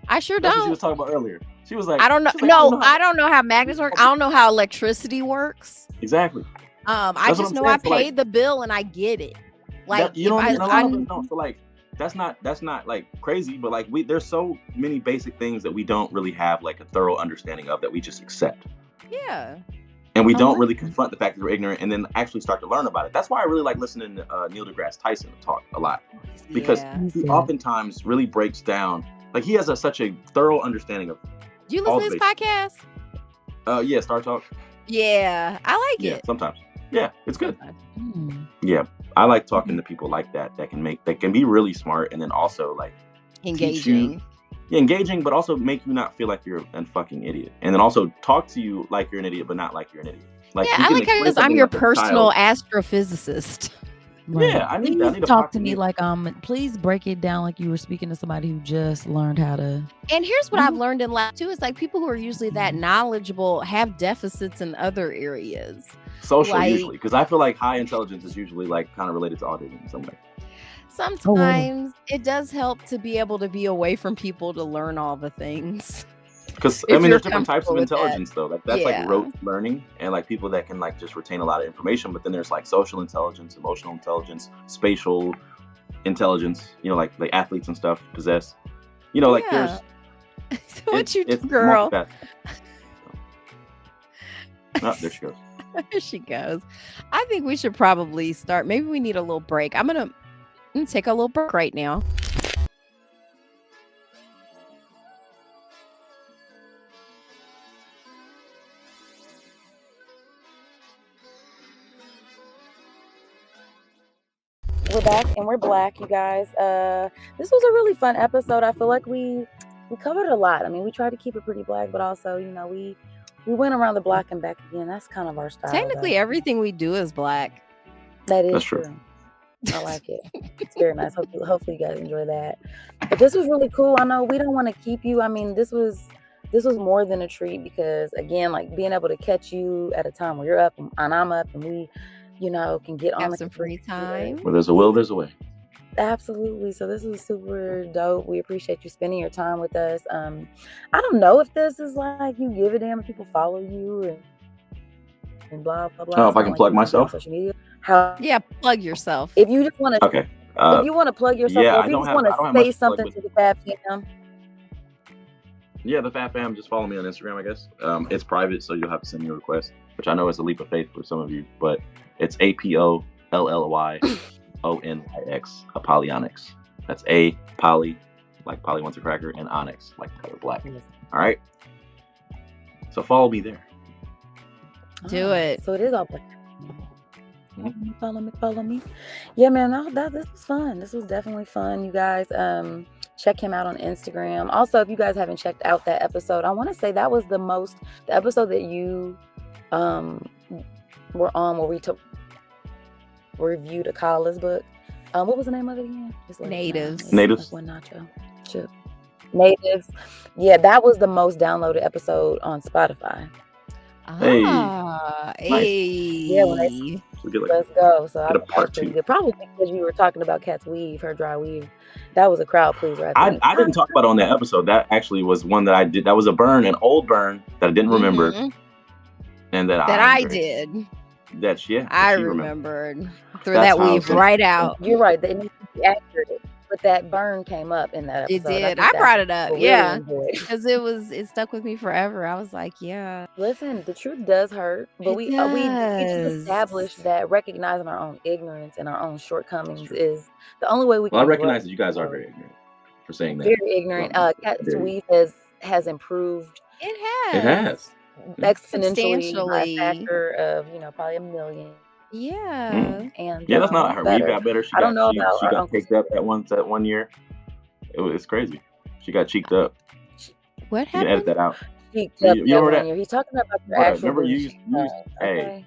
I sure That's what she don't. was talking about earlier. She was like, I don't know. she's like, I don't No, know how. I don't know how magnets work. I don't know how electricity works. Exactly. I That's what just I'm know saying. I So, like, paid the bill and I get it. Like you know if what I mean? And a lot of I us don't. So like, that's not like crazy, but like there's so many basic things that we don't really have like a thorough understanding of that we just accept. yeah. And we I don't like really that. confront the fact that we're ignorant and then actually start to learn about it. That's why I really like listening to Neil deGrasse Tyson talk a lot, because Yeah. He's he good. oftentimes really breaks down, like he has such a thorough understanding of Do you all listen to the his podcast? yeah, Star Talk. Yeah, I like Yeah, it. sometimes. Yeah, it's good. Mm. Yeah, I like talking to people like that that can be really smart and then also like teach you, Engaging. engaging, but also make you not feel like you're a fucking idiot, and then also talk to you like you're an idiot, but not like you're an idiot. Like Yeah, you I can like how he explain goes, I'm something your like a personal child. astrophysicist. Right. Yeah, I need Please a talk to pocket me nip. like please break it down like you were speaking to somebody who just learned how to. And here's what I've learned in life too: is like people who are usually that knowledgeable have deficits in other areas. Social Like usually, because I feel like high intelligence is usually like kind of related to autism in some way. sometimes it does help to be able to be away from people to learn all the things. Because I If mean, you're there's different types comfortable of with that. intelligence though. Like that's like Yeah. rote learning, and like people that can like just retain a lot of information. But then there's like social intelligence, emotional intelligence, spatial intelligence. Like the athletes and stuff possess. Like Yeah. there's What you do, it's girl? multifaceted. Oh, there she goes. There she goes. I think we should probably start. Maybe we need a little break. I'm gonna take a little break right now. We're back and we're black, you guys. This was a really fun episode. I feel like we covered a lot. I mean, we tried to keep it pretty black, but also, we went around the block and back again. That's kind of our style. Technically, though. everything we do is black. That is That's true. I like it. It's very nice. Hopefully you guys enjoy that. But this was really cool. I know we don't want to keep you. I mean, this was more than a treat because again, like being able to catch you at a time where you're up and I'm up and we, can get on Have the some free time. Where there's a will, there's a way. Absolutely. So this was super dope. We appreciate you spending your time with us. I don't know if this is like you give a damn if people follow you and blah blah blah. Oh, It's if I not can like plug you can get on myself. social media. How Yeah, plug yourself. if you just want to Okay. if you want to plug yourself, yeah, or I if you don't just have- want I don't to have much say to plug something with- to the Fab Fam. Yeah, the Fat Fam, just follow me on Instagram, I guess. It's private, so you'll have to send me a request, which I know is a leap of faith for some of you, but it's APOLLYONYX, Apollonics. That's A, Polly, like Polly wants a cracker, and Onyx, like the color black. All right? So follow me there. Do it. So it is all black. Mhm. Follow me. Yeah, man, this was fun. This was definitely fun, you guys. Check him out on Instagram. Also, if you guys haven't checked out that episode, I want to say that was the episode that you were on where we reviewed a Kala's book. What was the name of it again? Just like Natives. Natives. Like one nacho. Chip. Natives. Yeah, that was the most downloaded episode on Spotify. Hey. Nice. Yeah, when they- We get like Let's go. So Get a I was part pretty two. good. Probably because you were talking about Kat's weave, her dry weave. That was a crowd pleaser. I think. didn't talk about it on that episode. That actually was one that I did. That was an old burn that I didn't remember, Mhm. and that I enjoyed. did. That's yeah. I she remembered. Threw That's that how weave good- right out. You're right. They need to be accurate. But that burn came up in that It episode. did. think I that's brought it up. what really Yeah. enjoyed. Because it stuck with me forever. I was like, yeah. Listen, the truth does hurt, but It we just does. established that recognizing our own ignorance and our own shortcomings is the only way we can Well, I grow. recognize that you guys are very ignorant for saying that. Very ignorant. Kat's Very. weave has improved It has. It has. exponentially by Substantially. a factor of probably 1 million. Yeah. And Yeah, that's not her weave better. got better. I don't know about She our got Uncle caked up at one year. It's crazy. She got cheeked up. What You can edit happened? that out. cheeked You, up you that remember one that? year. He's talking about your Bruh, actual remember booty you used, cheek you used size, hey, okay?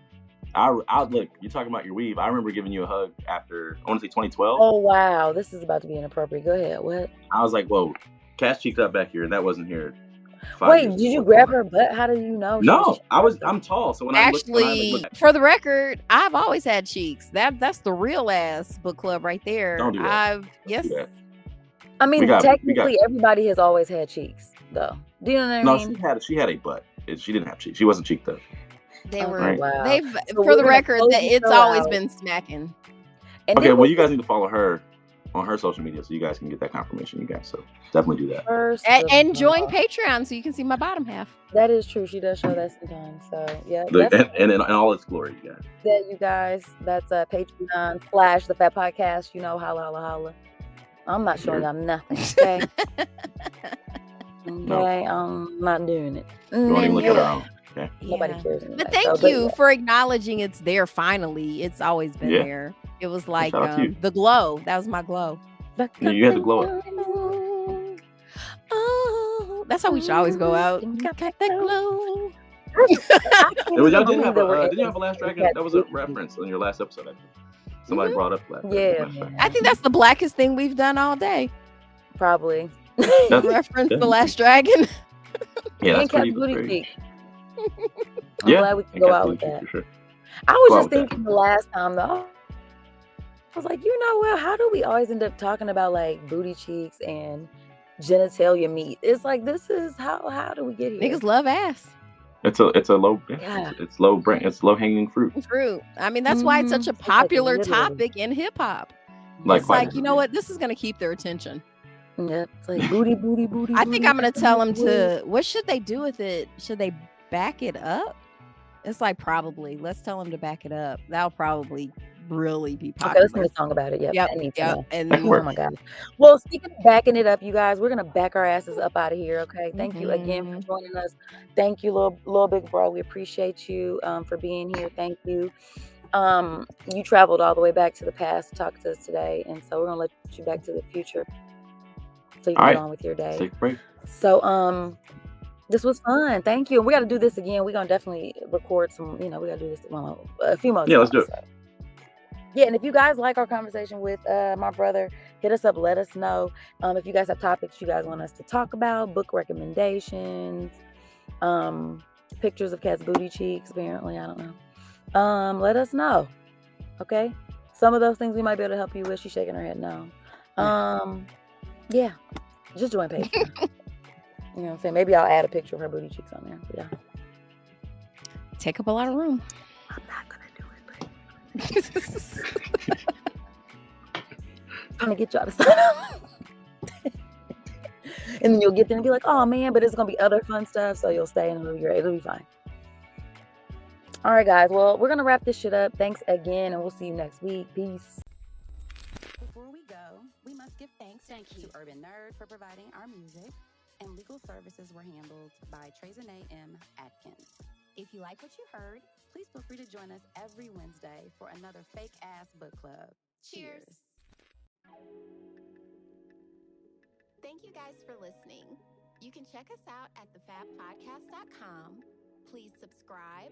I look, you're talking about your weave. I remember giving you a hug after, I want to say 2012. Oh wow, this is about to be inappropriate. Go ahead. What? I was like, whoa, Cass cheeked up back here, and that wasn't here 5 Wait, years did you before grab that. her butt? How do you know she was No, cheeked up? I'm tall, so when I Actually, look, for the record, I've always had cheeks. That's the real ass book club right there. Don't do that. Yes. do that. I mean, we got- technically, everybody has always had cheeks, though. Do you know what I No, mean? she had a butt. She didn't have cheeks. She wasn't cheeked up. They Okay, were. Right. wow. They've So for we're the gonna record close that the it's show always out. been smacking. And Okay, then well, you guys need to follow her on her social media so you guys can get that confirmation, you guys. So definitely do that. first And of join all, Patreon so you can see my bottom half. that is true. She does show that sometimes. So yeah, Look, that's and in all its glory, you guys. that, you guys. That's Patreon / the Fat Podcast. You know, holla, holla, holla. I'm not showing y'all nothing. Okay. Okay, I'm not doing it. You won't even look at her own. Okay. Nobody Yeah. cares anyway. But thank you for acknowledging it's there finally. It's always been Yeah. there. It was like shout out to you. the glow. That was my glow. Yeah, you had to glow it. Oh, that's how we should always go out. Got that glow. Y'all did have a Last Dragon. That was a reference in your last episode, actually. Somebody brought up Last Dragon. I think that's the blackest thing we've done all day. Probably. Reference the Last Dragon. Yeah, And that's pretty. Cat's booty pretty. cheek. I'm glad we can go out with that. For sure. I was Go out just with that. thinking the last time though. I was like, you know what? How do we always end up talking about like booty cheeks and genitalia meat? It's like this is how do we get here? Niggas love ass. It's a low. Yeah. It's low hanging fruit. Fruit. I mean, that's why it's such a It's like popular literally. topic in hip hop. Like, It's like, you know what? This is gonna keep their attention. Yeah, it's like booty. I think I'm gonna tell them to. What should they do with it? Should they back it up? It's like probably. Let's tell them to back it up. That'll probably really be Okay, popular. let's sing a song about it. Yep. And Oh my God. Well, speaking of backing it up, you guys, we're gonna back our asses up out of here. Okay. Thank you again for joining us. Thank you, little big bro. We appreciate you for being here. Thank you. You traveled all the way back to the past to talk to us today, and so we're gonna let you back to the future so you can get on with your day. Take a break. So this was fun. Thank you. We got to do this again. We're gonna definitely record some. We got to do this a few more times. Yeah, let's do it. So. Yeah, and if you guys like our conversation with my brother, hit us up. Let us know if you guys have topics you guys want us to talk about, book recommendations, pictures of Cat's booty cheeks. Apparently, I don't know. Let us know. Okay, some of those things we might be able to help you with. She's shaking her head no. Yeah, just join Patreon. You know what I'm saying? Maybe I'll add a picture of her booty cheeks on there. But yeah. take up a lot of room. I'm not gonna do it, but I'm gonna get y'all to sign up. And then you'll get there and be like, oh man, but it's gonna be other fun stuff, so you'll stay and it'll be great. It'll be fine. All right, guys. Well, we're gonna wrap this shit up. Thanks again, and we'll see you next week. Peace. Before we go, we must give thanks to Urban Nerd for providing our music, and legal services were handled by Trezane M. Atkins. If you like what you heard, please feel free to join us every Wednesday for another fake-ass book club. Cheers. Thank you guys for listening. You can check us out at thefabpodcast.com. Please subscribe,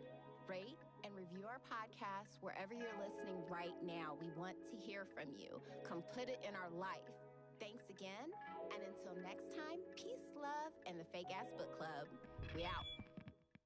rate, and review our podcast wherever you're listening right now. We want to hear from you. Come put it in our life. Thanks again, and until next time, peace, love, and the Fake Ass Book Club. We out.